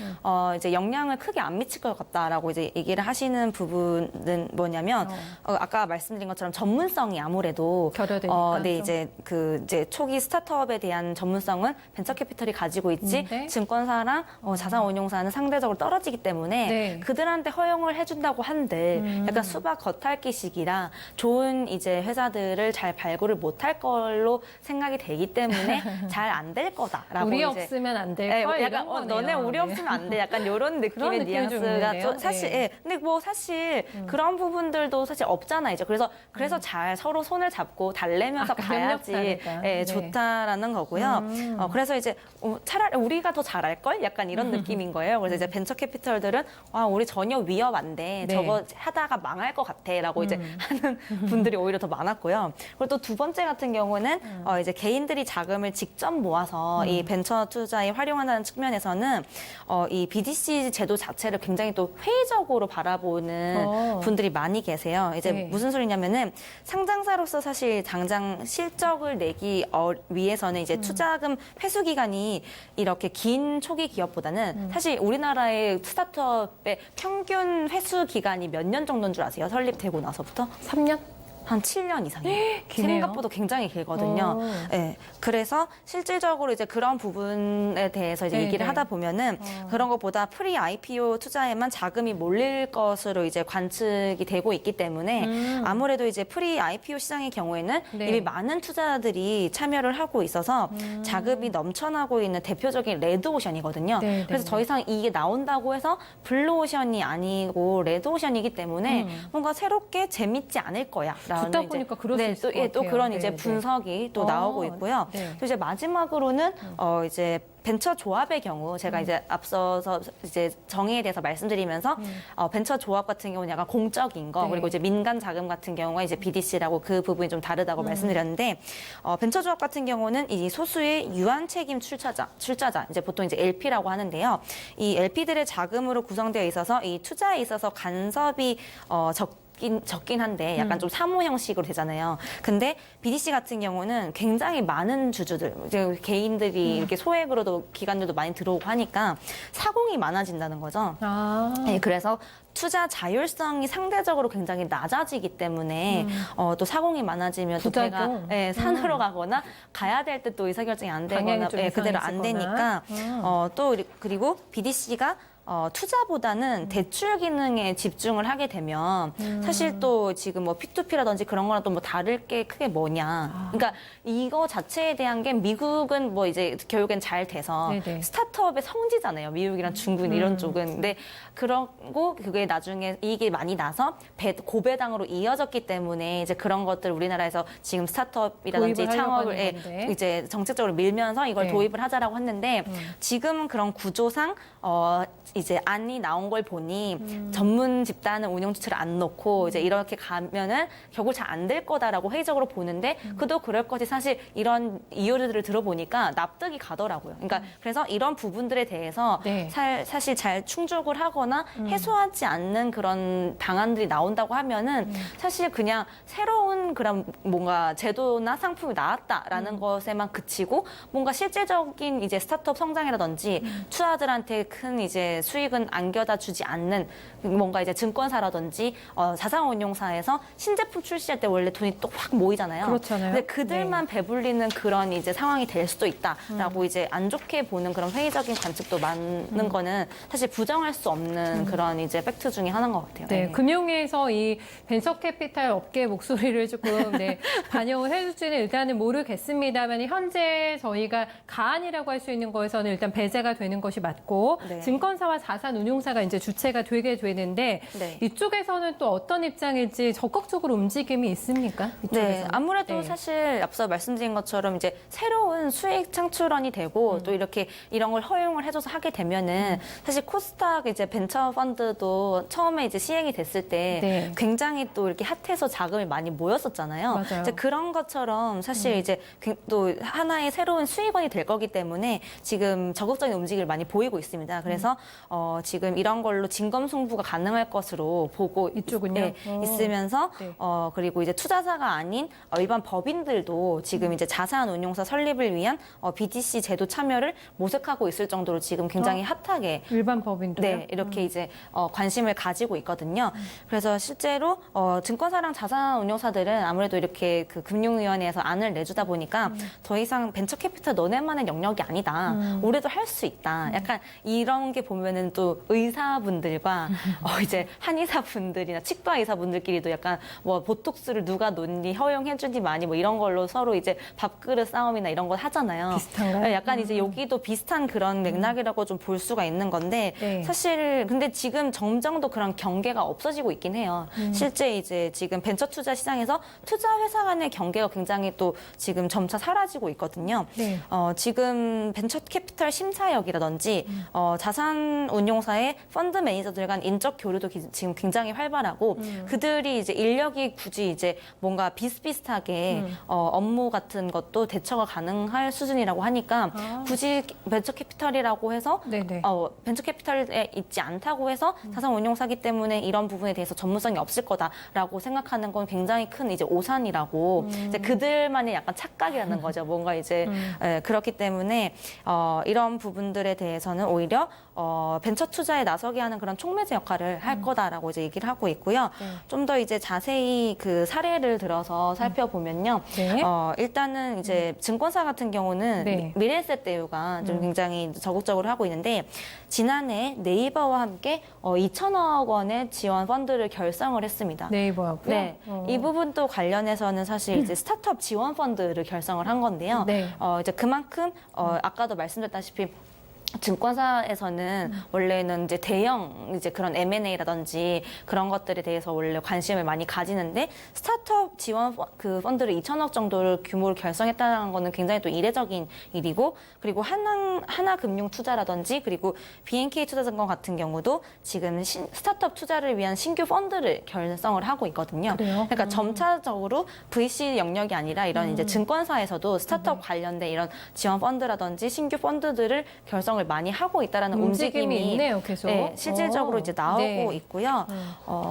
이제 영향을 크게 안 미칠 것 같다라고 이제 얘기를 하시는 부분은 뭐냐면 아까 말씀드린 것처럼 전문성이 아무래도 결여되니까 네, 좀. 이제 초기 스타트업에 대한 전문성은 벤처 캐피털이 가지고 있지 네. 증권사랑 자산운용사는 상대적으로 떨어지기 때문에 네. 그들한테 허용을 해준다고 한들 약간 수박 겉핥기식이라 좋은 이제 회사들을 잘 발굴을 못할 걸로 생각이 되기 때문에 잘 안 될 거다라고 우리 이제 없으면 안 될 네, 걸 약간 이런 거네요. 너네 우리 네. 없으면 안 돼. 약간 이런 그런 느낌의 느낌이 좀 뉘앙스가 있는데요. 좀 사실 네. 예. 근데 뭐 사실 그런 부분들도 사실 없잖아 이제. 그래서 잘 서로 손을 잡고 달래면서 가야지 협력사니까. 예, 네. 좋다라는 거고요. 그래서 이제 차라리 우리가 더 잘할 걸 약간 이런 느낌인 거예요. 그래서 이제 벤처 캐피털들은 우리 전혀 위협 안 돼. 네. 저거 하다가 망할 것 같아라고 이제 하는 분들이 오히려 더 많았고요. 그리고 또 두 번째 같은 경우는 이제 개인들이 자금을 직접 모아서 이 벤처 투자에 활용한다는 측면에서는 이 BDC 제도 자체를 굉장히 또 회의적으로 바라보는 분들이 많이 계세요. 이제 네. 무슨 소리냐면은 상장사로서 사실 당장 실적을 내기 위해서는 이제 투자금 회수 기간이 이렇게 긴 초기 기업보다는 사실 우리나라의 스타트업의 평균 회수 기간이 몇 년 정도인 줄 아세요? 설립되고 나서부터? 3년? 한 7년 이상이에요. 기네요. 생각보다 굉장히 길거든요. 네, 그래서 실질적으로 이제 그런 부분에 대해서 이제 네, 얘기를 네. 하다 보면은 그런 것보다 프리 IPO 투자에만 자금이 몰릴 것으로 이제 관측이 되고 있기 때문에 아무래도 이제 프리 IPO 시장의 경우에는 네. 이미 많은 투자들이 참여를 하고 있어서 자금이 넘쳐나고 있는 대표적인 레드오션이거든요. 네, 그래서 네, 더 이상 이게 나온다고 해서 블루오션이 아니고 레드오션이기 때문에 뭔가 새롭게 재밌지 않을 거야. 듣다 보니까 그럴 수 있을 것 또 같아요. 그런 네, 이제 네. 분석이 또 나오고 있고요. 네. 또 이제 마지막으로는 이제 벤처 조합의 경우 제가 이제 앞서서 이제 정의에 대해서 말씀드리면서 벤처 조합 같은 경우는 약간 공적인 거 네. 그리고 이제 민간 자금 같은 경우가 이제 BDC라고 그 부분이 좀 다르다고 말씀드렸는데 벤처 조합 같은 경우는 이 소수의 유한 책임 출자자 이제 보통 이제 LP라고 하는데요. 이 LP들의 자금으로 구성되어 있어서 이 투자에 있어서 간섭이 적긴 한데 약간 좀 사모 형식으로 되잖아요. 근데 BDC 같은 경우는 굉장히 많은 주주들, 이제 개인들이 이렇게 소액으로도 기관들도 많이 들어오고 하니까 사공이 많아진다는 거죠. 네, 그래서 투자 자율성이 상대적으로 굉장히 낮아지기 때문에 또 사공이 많아지면 또 부작용. 배가 산으로 가거나 가야 될 때 또 의사결정이 안 되거나 방향이 좀 그대로 안 이상해지거나. 되니까 또 그리고 BDC가 투자보다는 대출 기능에 집중을 하게 되면 사실 또 지금 뭐 P2P라든지 그런 거랑 또 뭐 다를 게 크게 뭐냐. 그러니까 이거 자체에 대한 게 미국은 뭐 이제 결국엔 잘 돼서 네네. 스타트업의 성지잖아요. 미국이랑 중국 이런 쪽은. 근데 그러고 그게 나중에 이익이 많이 나서 고배당으로 이어졌기 때문에 이제 그런 것들 우리나라에서 지금 스타트업이라든지 도입을 하려고 창업을 하는 건데. 이제 정책적으로 밀면서 이걸 네. 도입을 하자라고 했는데 지금 그런 구조상 이제 안이 나온 걸 보니 전문 집단은 운영 주체를 안 놓고 이제 이렇게 가면은 결국 잘 안 될 거다라고 회의적으로 보는데 그도 그럴 것이 사실 이런 이유들을 들어보니까 납득이 가더라고요. 그러니까 그래서 이런 부분들에 대해서 네. 사실 잘 충족을 하거나 해소하지 않는 그런 방안들이 나온다고 하면은 사실 그냥 새로운 그런 뭔가 제도나 상품이 나왔다라는 것에만 그치고 뭔가 실질적인 이제 스타트업 성장이라든지 투자들한테 큰 이제 수익은 안겨다 주지 않는 뭔가 이제 증권사라든지 자산운용사에서 신제품 출시할 때 원래 돈이 또 확 모이잖아요. 그렇잖아요. 근데 그들만 네. 배불리는 그런 이제 상황이 될 수도 있다라고 이제 안 좋게 보는 그런 회의적인 관측도 많은 거는 사실 부정할 수 없는 그런 이제 팩트 중에 하나인 것 같아요. 네, 금융위에서 이 벤처캐피탈 업계 목소리를 조금 반영을 해줄지는 일단은 모르겠습니다만 현재 저희가 가안이라고 할 수 있는 거에서는 일단 배제가 되는 것이 맞고 네. 증권사와 자산운용사가 이제 주체가 되게 되는데 네. 이쪽에서는 또 어떤 입장일지 적극적으로 움직임이 있습니까? 이쪽에서는? 네, 아무래도 네. 사실 앞서 말씀드린 것처럼 이제 새로운 수익 창출원이 되고 또 이렇게 이런 걸 허용을 해줘서 하게 되면은 사실 코스닥 이제 벤처 펀드도 처음에 이제 시행이 됐을 때 네. 굉장히 또 이렇게 핫해서 자금이 많이 모였었잖아요. 맞아요. 이제 그런 것처럼 사실 이제 또 하나의 새로운 수익원이 될 거기 때문에 지금 적극적인 움직임을 많이 보이고 있습니다. 그래서 지금 이런 걸로 진검승부가 가능할 것으로 보고 이쪽은요? 있으면서 네. 그리고 이제 투자자가 아닌 일반 법인들도 지금 이제 자산운용사 설립을 위한 BDC 제도 참여를 모색하고 있을 정도로 지금 굉장히 핫하게 일반 법인도 네, 이렇게 이제 관심을 가지고 있거든요. 그래서 실제로 증권사랑 자산운용사들은 아무래도 이렇게 그 금융위원회에서 안을 내주다 보니까 더 이상 벤처캐피탈 너네만의 영역이 아니다. 우리도 할 수 있다. 약간 이런 게 보면은 또 의사분들과 이제 한의사분들이나 치과의사분들끼리도 약간 뭐 보톡스를 누가 놓니 허용해주니 많이 뭐 이런 걸로 서로 이제 밥그릇 싸움이나 이런 걸 하잖아요. 비슷한가요? 네, 약간 이제 여기도 비슷한 그런 맥락이라고 좀 볼 수가 있는 건데 네. 사실 근데 지금 점점 더 그런 경계가 없어지고 있긴 해요. 실제 이제 지금 벤처 투자 시장에서 투자 회사 간의 경계가 굉장히 또 지금 점차 사라지고 있거든요. 네. 지금 벤처 캐피털 심사역이라든지 자산운용사의 펀드 매니저들 간 인적 교류도 지금 굉장히 활발하고 그들이 이제 인력이 굳이 이제 뭔가 비슷비슷하게 업무 같은 것도 대처가 가능할 수준이라고 하니까 굳이 벤처 캐피털이라고 해서 네네. 벤처 캐피털에 있지 않다고 해서 자산운용사기 때문에 이런 부분에 대해서 전문성이 없을 거다라고 생각하는 건 굉장히 큰 이제 오산이라고 이제 그들만의 약간 착각이라는 거죠. 뭔가 이제 그렇기 때문에 이런 부분들에 대해서는 오히려 벤처 투자에 나서게 하는 그런 촉매제 역할을 할 거다라고 이제 얘기를 하고 있고요. 좀 더 이제 자세히 그 사례를 들어서 살펴보면요. 네. 일단은 이제 증권사 같은 경우는 네. 미래에셋 대우가 좀 굉장히 적극적으로 하고 있는데 지난해 네이버와 함께 2천억 원의 지원 펀드를 결성을 했습니다. 네이버하고요? 네, 이 부분도 관련해서는 사실 이제 스타트업 지원 펀드를 결성을 한 건데요. 네. 이제 그만큼 아까도 말씀드렸다시피 증권사에서는 원래는 이제 대형 이제 그런 M&A라든지 그런 것들에 대해서 원래 관심을 많이 가지는데 스타트업 지원 그 펀드를 2천억 정도를 규모로 결성했다는 거는 굉장히 또 이례적인 일이고 그리고 하나금융투자라든지 그리고 BNK투자증권 같은 경우도 지금 스타트업 투자를 위한 신규 펀드를 결성을 하고 있거든요. 그래요? 그러니까 점차적으로 VC 영역이 아니라 이런 이제 증권사에서도 스타트업 관련된 이런 지원 펀드라든지 신규 펀드들을 결성을 많이 하고 있다라는 움직임이 있네요, 계속. 네, 실질적으로 이제 나오고 네. 있고요.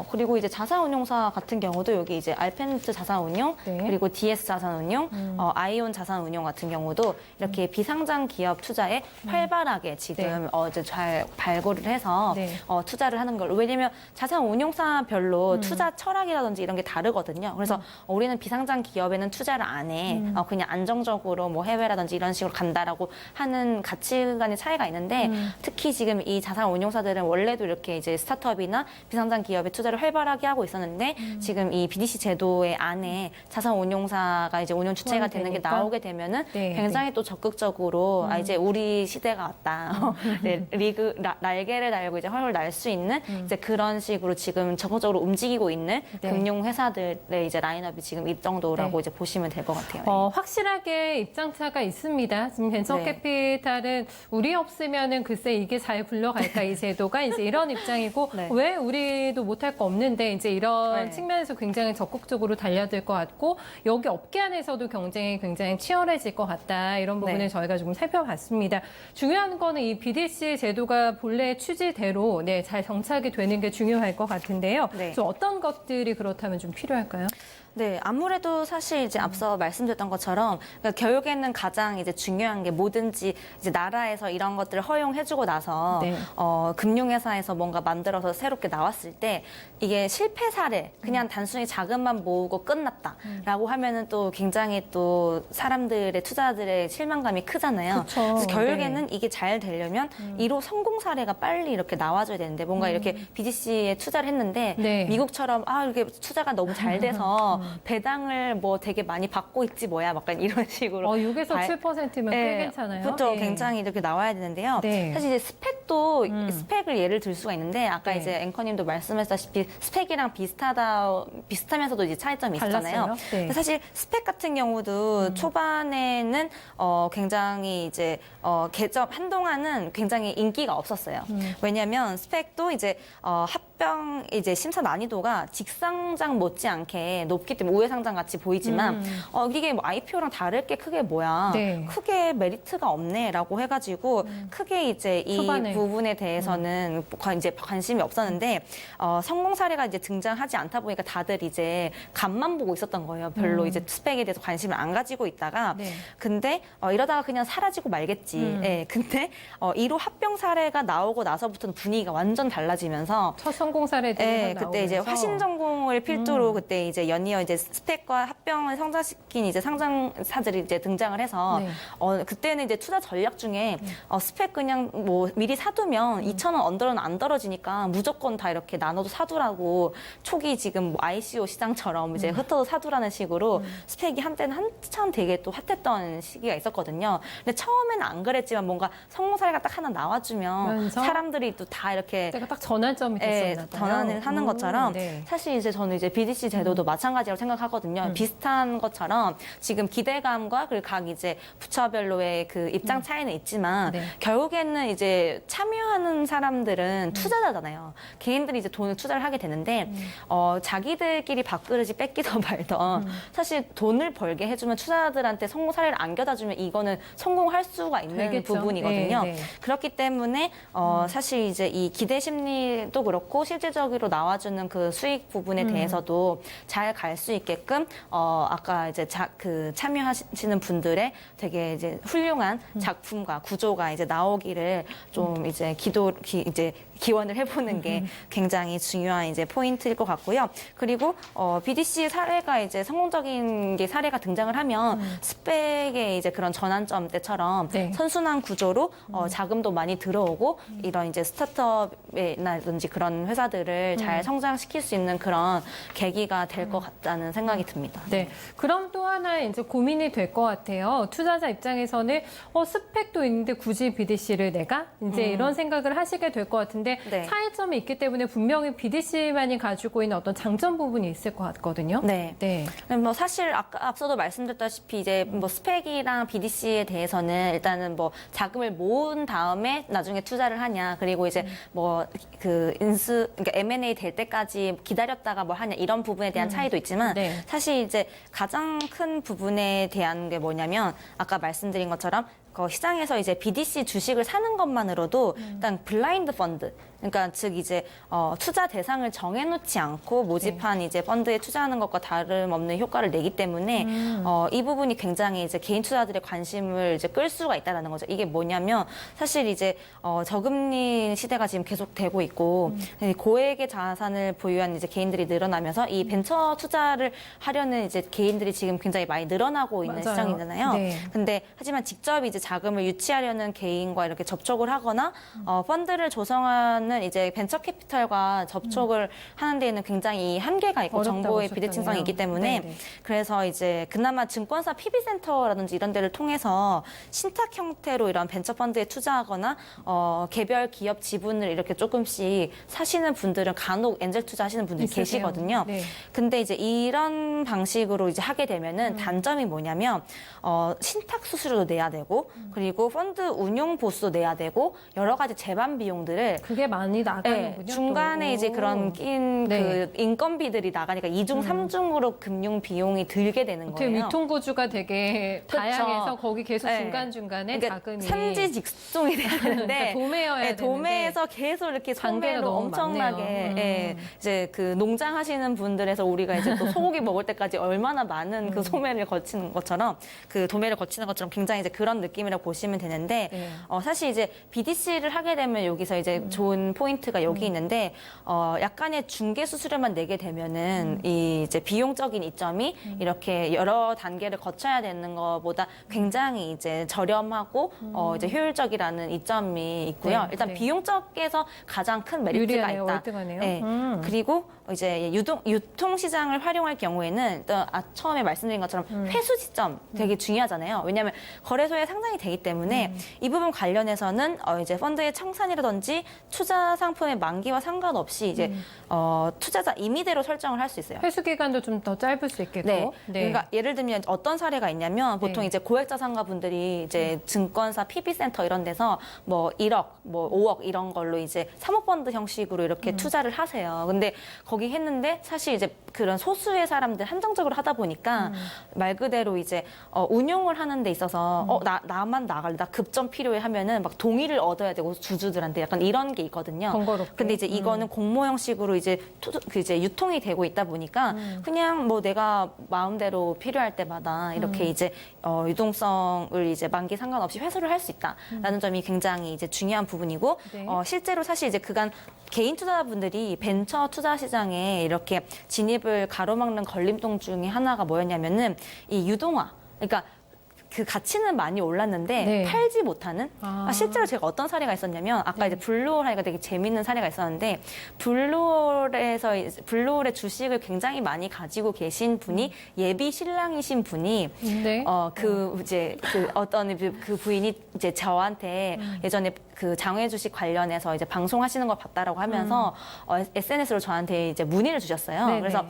그리고 이제 자산운용사 같은 경우도 여기 이제 알펜트 자산운용 네. 그리고 DS 자산운용, 아이온 자산운용 같은 경우도 이렇게 비상장 기업 투자에 활발하게 지금 이제 잘 발굴을 해서 네. 투자를 하는 걸로 왜냐면 자산운용사별로 투자 철학이라든지 이런 게 다르거든요. 그래서 우리는 비상장 기업에는 투자를 안 해. 그냥 안정적으로 뭐 해외라든지 이런 식으로 간다라고 하는 가치관의 차이가 있는데 특히 지금 이 자산운용사들은 원래도 이렇게 이제 스타트업이나 비상장 기업에 투자를 활발하게 하고 있었는데 지금 이 BDC 제도의 안에 자산운용사가 이제 운용 주체가 되는 게 되니까? 나오게 되면은 네, 굉장히 또 적극적으로 이제 우리 시대가 왔다. 네, 날개를 달고 이제 훨훨 날 수 있는 이제 그런 식으로 지금 적극적으로 움직이고 있는 네. 금융회사들의 이제 라인업이 지금 이 정도라고 네. 이제 보시면 될 것 같아요. 확실하게 입장차가 있습니다. 지금 벤처 네. 캐피탈은 우리 없으면은 글쎄 이게 잘 굴러갈까 이 제도가 이제 이런 입장이고 네. 왜 우리도 못할 거 없는데 이제 이런 네. 측면에서 굉장히 적극적으로 달려들 것 같고 여기 업계 안에서도 경쟁이 굉장히 치열해질 것 같다 이런 부분을 네. 저희가 조금 살펴봤습니다. 중요한 거는 이 BDC 제도가 본래 취지대로 잘 정착이 되는 게 중요할 것 같은데요. 네. 좀 어떤 것들이 그렇다면 좀 필요할까요? 네, 아무래도 사실 이제 앞서 말씀드렸던 것처럼 그러니까 결국에는 가장 이제 중요한 게 뭐든지 이제 나라에서 이런 것들을 허용해주고 나서 네. 금융회사에서 뭔가 만들어서 새롭게 나왔을 때 이게 실패 사례, 그냥 단순히 자금만 모으고 끝났다라고 하면은 또 굉장히 또 사람들의 투자자들의 실망감이 크잖아요. 그쵸. 그래서 결국에는 네. 이게 잘 되려면 이로 성공 사례가 빨리 이렇게 나와줘야 되는데 뭔가 이렇게 BDC에 투자를 했는데 네. 미국처럼 이렇게 투자가 너무 잘 돼서 배당을 뭐 되게 많이 받고 있지 뭐야, 약간 이런 식으로. 6에서 7%면 꽤 괜찮아요. 그렇죠. 예. 굉장히 이렇게 나와야 되는데요. 네. 사실 이제 스펙도 스펙을 예를 들 수가 있는데 아까 네. 이제 앵커님도 말씀하셨다시피 스펙이랑 비슷하면서도 이제 차이점이 있잖아요. 달랐어요? 네. 근데 사실 스펙 같은 경우도 초반에는 굉장히 이제 한동안은 굉장히 인기가 없었어요. 왜냐하면 스펙도 이제 합병 이제 심사 난이도가 직상장 못지않게 높기 때문에 우회상장 같이 보이지만 이게 뭐 IPO랑 다를 게 크게 뭐야? 네. 크게 메리트가 없네라고 해가지고 크게 이제 이 초반에. 부분에 대해서는 이제 관심이 없었는데 성공 사례가 이제 등장하지 않다 보니까 다들 이제 값만 보고 있었던 거예요. 별로 이제 스펙에 대해서 관심을 안 가지고 있다가 네. 근데 이러다가 그냥 사라지고 말겠지. 예, 근데 1호 합병 사례가 나오고 나서부터는 분위기가 완전 달라지면서 첫 성공 사례들이 네, 그때 이제 나오면서. 화신 전공을 필두로 그때 이제 연이어 이제 스펙과 합병을 성장시킨 이제 상장사들이 이제 등장을 해서 네. 그때는 이제 투자 전략 중에 스펙 그냥 뭐 미리 사두면 2,000원 언더는 안 떨어지니까 무조건 다 이렇게 나눠도 사두라고 초기 지금 뭐 ICO 시장처럼 이제 흩어서 사두라는 식으로 스펙이 한때는 한참 되게 또 핫했던 시기가 있었거든요. 근데 처음에는 안 그랬지만 뭔가 성공 사례가 딱 하나 나와주면 그러면서 사람들이 또 다 이렇게 그때가 딱 전환점이 네, 됐었나 봐요. 전환을 하는 것처럼 네. 사실 이제 저는 이제 BDC 제도도 마찬가지라고 생각하거든요. 비슷한 것처럼 지금 기대감과 그리고 각 이제 부처별로의 그 입장 차이는 있지만 네. 결국에는 이제 참여하는 사람들은 투자자잖아요. 개인들이 이제 돈을 투자를 하게 되는데 자기들끼리 밥그릇이 뺏기던 말던 사실 돈을 벌게 해주면 투자자들한테 성공 사례를 안겨다주면 이거는 성공할 수가 있는 되겠죠. 부분이거든요. 네, 네. 그렇기 때문에 사실 이제 이 기대 심리도 그렇고 실질적으로 나와주는 그 수익 부분에 대해서도 잘 갈 수 있게끔 아까 이제 참여하시는 분들의 되게 이제 훌륭한 작품과 구조가 이제 나오기를 좀 이제 기원을 해보는 게 굉장히 중요한 이제 포인트일 것 같고요. 그리고 BDC 사례가 이제 성공적인 게 사례가 등장을 하면 스펙의 이제 그런 전환점 때처럼 네. 선순환 구조로 자금도 많이 들어오고 이런 이제 스타트업이라든지 그런 회사들을 잘 성장시킬 수 있는 그런 계기가 될 것 같다는 생각이 듭니다. 네. 그럼 또 하나 이제 고민이 될 것 같아요. 투자자 입장에서는 스펙도 있는데 굳이 BDC를 내가 이제 이런 생각을 하시게 될 것 같은데 네. 차이점이 있기 때문에 분명히 BDC만이 가지고 있는 어떤 장점 부분이 있을 것 같거든요. 네. 네. 뭐 사실 앞서도 말씀드렸다시피 이제 뭐 스펙이랑 BDC에 대해서는 일단은 뭐 자금을 모은 다음에 나중에 투자를 하냐 그리고 이제 뭐 그러니까 M&A 될 때까지 기다렸다가 뭐 하냐 이런 부분에 대한 차이도 있지만 네. 사실 이제 가장 큰 부분에 대한 게 뭐냐면 아까 말씀드린 것처럼 시장에서 이제 BDC 주식을 사는 것만으로도 일단 블라인드 펀드, 그러니까 즉 이제 투자 대상을 정해놓지 않고 모집한 이제 펀드에 투자하는 것과 다름없는 효과를 내기 때문에 이 부분이 굉장히 이제 개인 투자들의 관심을 이제 끌 수가 있다라는 거죠. 이게 뭐냐면 사실 이제 저금리 시대가 지금 계속되고 있고 고액의 자산을 보유한 이제 개인들이 늘어나면서 이 벤처 투자를 하려는 이제 개인들이 지금 굉장히 많이 늘어나고 있는 맞아요. 시장이잖아요. 네. 근데 하지만 직접 이제 자금을 유치하려는 개인과 이렇게 접촉을 하거나 펀드를 조성하는 이제 벤처 캐피털과 접촉을 하는 데에는 굉장히 한계가 있고 어렵다고 정보의 하셨잖아요. 비대칭성이 있기 때문에 네네. 그래서 이제 그나마 증권사 PB센터라든지 이런 데를 통해서 신탁 형태로 이런 벤처 펀드에 투자하거나 개별 기업 지분을 이렇게 조금씩 사시는 분들은 간혹 엔젤 투자하시는 분들이 있으세요. 계시거든요. 네. 근데 이제 이런 방식으로 이제 하게 되면은 단점이 뭐냐면 신탁 수수료도 내야 되고 그리고 펀드 운용 보수도 내야 되고 여러 가지 재반 비용들을 그게 많이 나가는군요. 중간에 또. 이제 그런 낀 네. 그 인건비들이 나가니까 이중 삼중으로 금융 비용이 들게 되는 어떻게 거예요. 유통 구조가 되게 그쵸. 다양해서 거기 계속 네. 중간중간에 그러니까 자금이 산지 직송이 돼야 되는데 그러니까 도매여야 도매에서 계속 이렇게 단계가 소매로 너무 엄청나게 많네요. 이제 그 농장 하시는 분들에서 우리가 이제 또 소고기 먹을 때까지 얼마나 많은 그 소매를 거치는 것처럼 그 도매를 거치는 것처럼 굉장히 이제 그런 느낌이라고 보시면 되는데 네. 사실 이제 BDC를 하게 되면 여기서 이제 좋은 포인트가 여기 있는데 약간의 중개 수수료만 내게 되면은 이 이제 비용적인 이점이 이렇게 여러 단계를 거쳐야 되는 것보다 굉장히 이제 저렴하고 이제 효율적이라는 이점이 있고요. 네, 일단 네. 비용 쪽에서 가장 큰 메리트가 유리하네요. 있다. 월등하네요. 네. 그리고 이제 유통 시장을 활용할 경우에는 일단 처음에 말씀드린 것처럼 회수 시점 되게 중요하잖아요. 왜냐하면 거래소에 상장이 되기 때문에 이 부분 관련해서는 이제 펀드의 청산이라든지 투자 상품의 만기와 상관없이 이제 투자자 임의대로 설정을 할 수 있어요. 회수 기간도 좀 더 짧을 수 있겠고. 네. 그러니까 예를 들면 어떤 사례가 있냐면 보통 네. 이제 고액자산가 분들이 이제 증권사 PB센터 이런 데서 뭐 1억, 뭐 5억 이런 걸로 이제 사모펀드 형식으로 이렇게 투자를 하세요. 근데 거기 했는데 사실 이제 그런 소수의 사람들 한정적으로 하다 보니까 말 그대로 이제 운용을 하는 데 있어서 나만 나갈래, 나 급전 필요해 하면은 막 동의를 얻어야 되고 주주들한테 약간 이런 게 있거든요. 번거롭게. 근데 이제 이거는 공모 형식으로 이제 이제 유통이 되고 있다 보니까 그냥 뭐 내가 마음대로 필요할 때마다 이렇게 이제 유동성을 이제 만기 상관없이 회수를 할 수 있다라는 점이 굉장히 이제 중요한 부분이고 네. 실제로 사실 이제 그간 개인 투자자분들이 벤처 투자 시장에 이렇게 진입을 가로막는 걸림돌 중에 하나가 뭐였냐면은 이 유동화. 그러니까 그 가치는 많이 올랐는데 네. 팔지 못하는 아. 실제로 제가 어떤 사례가 있었냐면 아까 이제 블루홀 하니까 되게 재밌는 사례가 있었는데 블루홀의 주식을 굉장히 많이 가지고 계신 분이 예비 신랑이신 분이 네. 이제 그 어떤 그 부인이 이제 저한테 예전에 그 장외 주식 관련해서 이제 방송하시는 걸 봤다라고 하면서 SNS로 저한테 이제 문의를 주셨어요. 네네. 그래서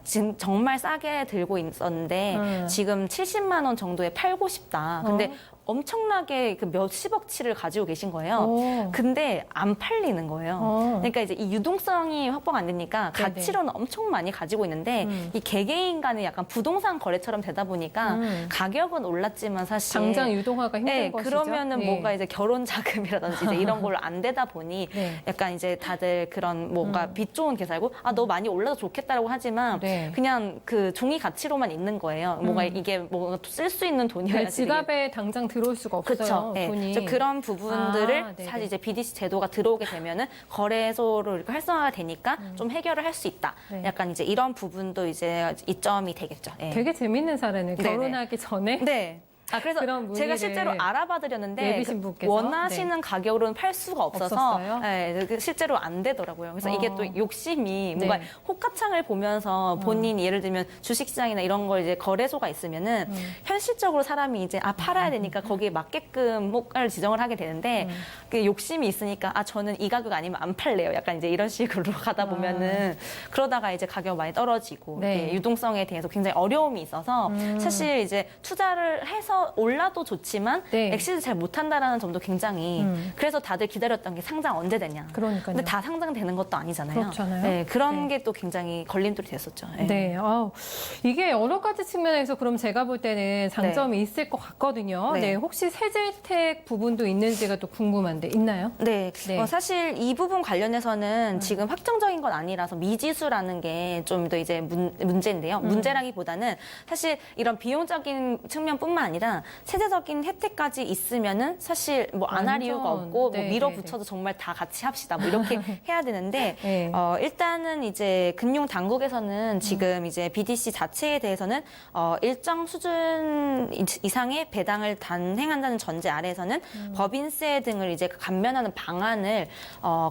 지금 정말 싸게 들고 있었는데 지금 70만 원 정도에 팔고 싶다. 근데 엄청나게 그 몇십억치를 가지고 계신 거예요. 오. 근데 안 팔리는 거예요. 그러니까 이제 이 유동성이 확보가 안 되니까 네네. 가치로는 엄청 많이 가지고 있는데 이 개개인 간의 약간 부동산 거래처럼 되다 보니까 가격은 올랐지만 사실 당장 유동화가 힘든 네, 것이죠. 그러면은 네. 뭔가 이제 결혼 자금이라든지 이제 이런 걸로 안 되다 보니 네. 약간 이제 다들 그런 뭔가 빚 좋은 계산이고 너 많이 올라도 좋겠다라고 하지만 네. 그냥 그 종이 가치로만 있는 거예요. 뭔가 이게 뭔가 쓸 수 있는 네, 돈이어야지. 지갑에 당장 들어올 수가 없어요. 그렇죠. 네. 돈이. 그래서 그런 부분들을 아, 네네. 사실 이제 BDC 제도가 들어오게 되면은 거래소로 이렇게 활성화가 되니까 좀 해결을 할 수 있다. 네. 약간 이제 이런 부분도 이제 이점이 되겠죠. 네. 되게 재밌는 사례네요. 네네. 결혼하기 전에 네. 그래서 그런 제가 문의를 실제로 알아봐드렸는데 예비 신부께서? 원하시는 가격으로는 팔 수가 없어서 없었어요? 네, 실제로 안 되더라고요. 그래서 이게 또 욕심이 뭔가 네. 호가창을 보면서 본인 예를 들면 주식시장이나 이런 걸 이제 거래소가 있으면은 현실적으로 사람이 이제 팔아야 되니까 거기에 맞게끔 호가를 지정을 하게 되는데 그 욕심이 있으니까 저는 이 가격 아니면 안 팔래요. 약간 이제 이런 식으로 가다 보면은 그러다가 이제 가격 많이 떨어지고 네. 이렇게 유동성에 대해서 굉장히 어려움이 있어서 사실 이제 투자를 해서 올라도 좋지만 네. 엑시트 잘 못한다라는 점도 굉장히 그래서 다들 기다렸던 게 상장 언제 되냐. 그러니까요. 근데 다 상장되는 것도 아니잖아요. 그렇잖아요. 네, 그런 네. 게 또 굉장히 걸림돌이 됐었죠. 네. 네, 이게 여러 가지 측면에서 그럼 제가 볼 때는 장점이 있을 것 같거든요. 네. 네, 혹시 세제 혜택 부분도 있는지가 또 궁금한데 있나요? 네, 네. 사실 이 부분 관련해서는 지금 확정적인 건 아니라서 미지수라는 게 좀 더 이제 문제인데요. 문제라기보다는 사실 이런 비용적인 측면뿐만 아니라 세제적인 혜택까지 있으면은 사실 뭐 안 할 완전. 이유가 없고 네, 뭐 밀어붙여도 정말 다 같이 합시다. 뭐 이렇게 해야 되는데 네. 일단은 이제 금융 당국에서는 지금 이제 BDC 자체에 대해서는 일정 수준 이상의 배당을 단행한다는 전제 아래에서는 법인세 등을 이제 감면하는 방안을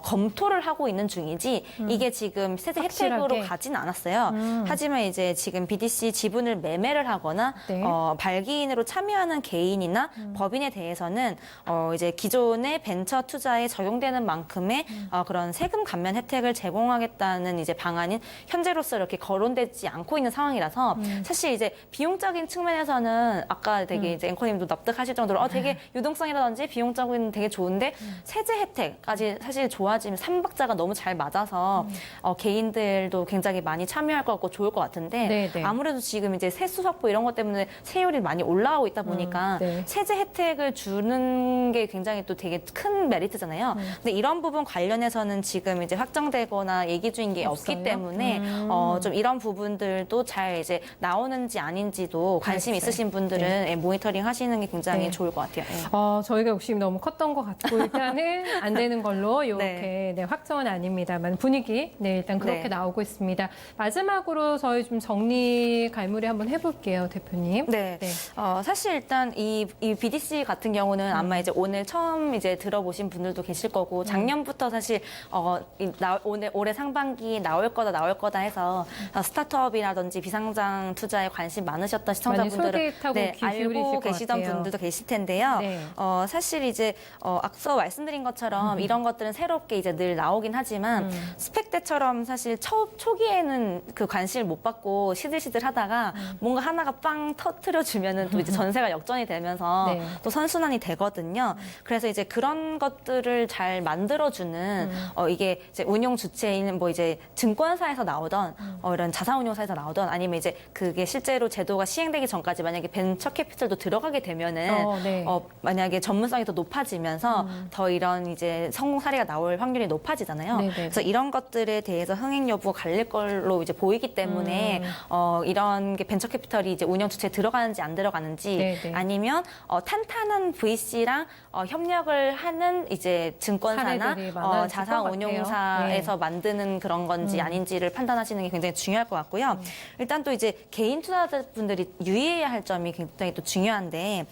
검토를 하고 있는 중이지 이게 지금 세제 혜택으로 확실하게. 가진 않았어요. 하지만 이제 지금 BDC 지분을 매매를 하거나 네. 발기인으로 참여 참여하는 개인이나 법인에 대해서는 이제 기존의 벤처 투자에 적용되는 만큼의 그런 세금 감면 혜택을 제공하겠다는 이제 방안인 현재로서 이렇게 거론되지 않고 있는 상황이라서 사실 이제 비용적인 측면에서는 아까 되게 이제 앵커님도 납득하실 정도로 되게 유동성이라든지 비용적인 되게 좋은데 세제 혜택까지 사실 좋아지면 삼박자가 너무 잘 맞아서 개인들도 굉장히 많이 참여할 것 같고 좋을 것 같은데 네네. 아무래도 지금 이제 세수 확보 이런 것 때문에 세율이 많이 올라가고 있다 보니까 네. 세제 혜택을 주는 게 굉장히 또 되게 큰 메리트잖아요. 근데 이런 부분 관련해서는 지금 이제 확정되거나 얘기 중인 게 없기 때문에 좀 이런 부분들도 잘 이제 나오는지 아닌지도 관심 네. 있으신 분들은 네. 모니터링 하시는 게 굉장히 네. 좋을 것 같아요. 저희가 욕심이 너무 컸던 것 같고 일단은 안 되는 걸로 이렇게 네, 확정은 아닙니다만 분위기 일단 그렇게 네. 나오고 있습니다. 마지막으로 저희 좀 정리 갈무리 한번 해볼게요, 대표님. 네. 사실 일단 이 BDC 같은 경우는 아마 이제 오늘 처음 이제 들어보신 분들도 계실 거고 작년부터 사실 올해 상반기 나올 거다 해서 스타트업이라든지 비상장 투자에 관심 많으셨던 시청자분들은 알고 계시던 분들도 계실 텐데요. 네. 사실 이제 앞서 말씀드린 것처럼 이런 것들은 새롭게 이제 늘 나오긴 하지만 스펙 때처럼 사실 초기에는 그 관심을 못 받고 시들시들 하다가 뭔가 하나가 빵 터트려 주면은 또 이제 전세가 역전이 되면서 네. 또 선순환이 되거든요. 그래서 이제 그런 것들을 잘 만들어주는 이게 이제 운용 주체인 뭐 이제 증권사에서 나오던 이런 자산운용사에서 나오던 아니면 이제 그게 실제로 제도가 시행되기 전까지 만약에 벤처 캐피털도 들어가게 되면은 네. 만약에 전문성이 더 높아지면서 더 이런 이제 성공 사례가 나올 확률이 높아지잖아요. 네네. 그래서 이런 것들에 대해서 흥행 여부가 갈릴 걸로 이제 보이기 때문에 이런 게 벤처 캐피털이 이제 운영 주체에 들어가는지 안 들어가는지 네네. 아니면 탄탄한 VC랑 협력을 하는 이제 증권사나 사례들이 많아질 자산 것 운용사에서 같아요. 만드는 그런 건지 아닌지를 판단하시는 게 굉장히 중요할 것 같고요. 일단 또 이제 개인 투자자분들이 유의해야 할 점이 굉장히 또 중요한데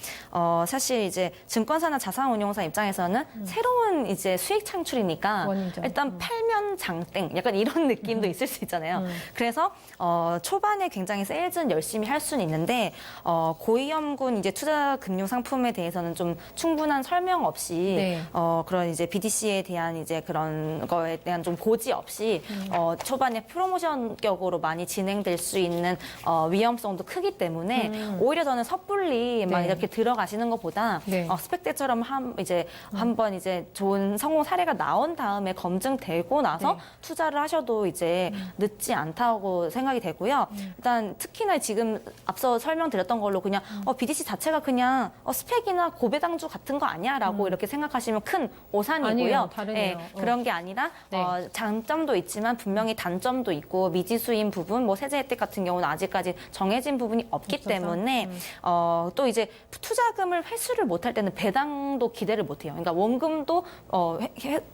사실 이제 증권사나 자산 운용사 입장에서는 새로운 이제 수익 창출이니까 원인죠. 일단 팔면 장땡 약간 이런 느낌도 있을 수 있잖아요. 그래서 초반에 굉장히 세일즈는 열심히 할 수는 있는데 고위험군 이제 투자 금융 상품에 대해서는 좀 충분한 설명 없이 네. 그런 이제 BDC에 대한 이제 그런 거에 대한 좀 고지 없이 초반에 프로모션격으로 많이 진행될 수 있는 위험성도 크기 때문에 오히려 저는 섣불리 막 네. 이렇게 들어가시는 것보다 네. 스펙 때처럼 한번 이제 좋은 성공 사례가 나온 다음에 검증되고 나서 네. 투자를 하셔도 이제 늦지 않다고 생각이 되고요. 일단 특히나 지금 앞서 설명드렸던 걸로 그냥 BDC 자체가 그냥 스펙이나 고배당주 같은 거 아니야라고 이렇게 생각하시면 큰 오산이고요. 아니에요. 다르네요. 그런 게 아니라 네. 장점도 있지만 분명히 단점도 있고 미지수인 부분, 뭐 세제 혜택 같은 경우는 아직까지 정해진 부분이 없기 없어서. 때문에 또 이제 투자금을 회수를 못할 때는 배당도 기대를 못해요. 그러니까 원금도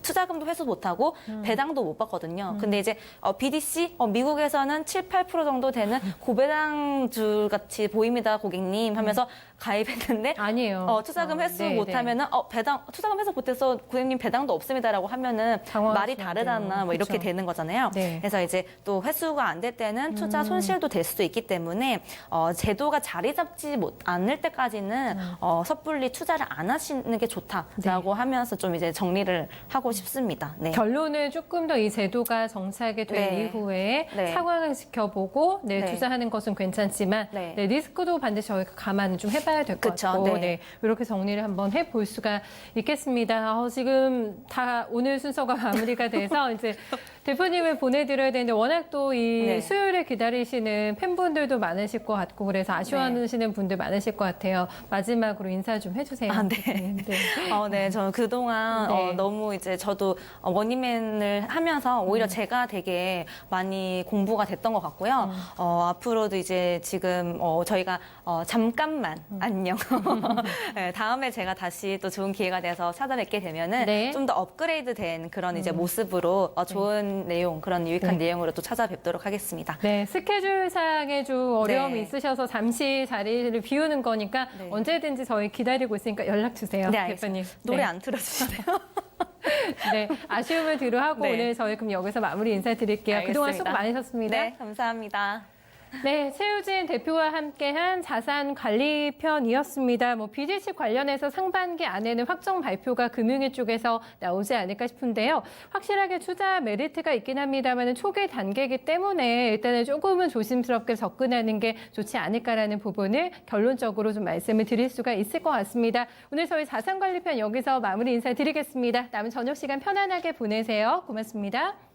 투자금도 회수 못하고 배당도 못 받거든요. 근데 이제 BDC 미국에서는 7, 8% 정도 되는 고배당주 같이 보입니다, 고객님 하면서 가입했는데 아니에요. 투자금 회수 네, 못하면은 투자금 회수 못해서 고객님 배당도 없습니다라고 하면은 말이 다르다나 뭐 이렇게 그렇죠. 되는 거잖아요. 네. 그래서 이제 또 회수가 안 될 때는 투자 손실도 될 수도 있기 때문에 제도가 자리 잡지 않을 때까지는 섣불리 투자를 안 하시는 게 좋다라고 하면서 좀 이제 정리를 하고 싶습니다. 네. 결론은 조금 더 이 제도가 정착이 된 네. 이후에 네. 상황을 지켜보고 네. 투자하는 것은 괜찮지만 네. 리스크도 반드시 저희가 감안을 좀 해봐야 될 것 그쵸, 같고 네. 이렇게 정리를 한번 해볼 수가 있겠습니다. 지금 다 오늘 순서가 마무리가 돼서 이제 대표님을 보내드려야 되는데 워낙 또 이 네. 수요일에 기다리시는 팬분들도 많으실 것 같고 그래서 아쉬워하시는 분들 많으실 것 같아요. 마지막으로 인사 좀 해주세요. 네. 네, 저는 그동안 네. 너무 이제 저도 머니맨을 하면서 오히려 제가 되게 많이 공부가 됐던 것 같고요. 앞으로도 이제 지금 저희가 잠깐만 안녕. 네, 다음에 제가 다시 또 좋은 기회가 돼서 찾아뵙게 되면은 네. 좀 더 업그레이드된 그런 이제 모습으로 좋은 내용, 그런 유익한 내용으로 또 찾아뵙도록 하겠습니다. 네, 스케줄상에 좀 어려움이 네. 있으셔서 잠시 자리를 비우는 거니까 네. 언제든지 저희 기다리고 있으니까 연락 주세요. 네, 대표님. 알겠습니다. 노래 안 틀어주시네요. 네, 아쉬움을 뒤로하고 네. 오늘 저희 그럼 여기서 마무리 인사드릴게요. 그동안 수고 알겠습니다. 많으셨습니다. 네, 감사합니다. 네, 최우진 대표와 함께한 자산 관리 편이었습니다. BDC 관련해서 상반기 안에는 확정 발표가 금융위 쪽에서 나오지 않을까 싶은데요. 확실하게 투자 메리트가 있긴 합니다만 초기 단계이기 때문에 일단은 조금은 조심스럽게 접근하는 게 좋지 않을까라는 부분을 결론적으로 좀 말씀을 드릴 수가 있을 것 같습니다. 오늘 저희 자산 관리 편 여기서 마무리 인사드리겠습니다. 남은 저녁 시간 편안하게 보내세요. 고맙습니다.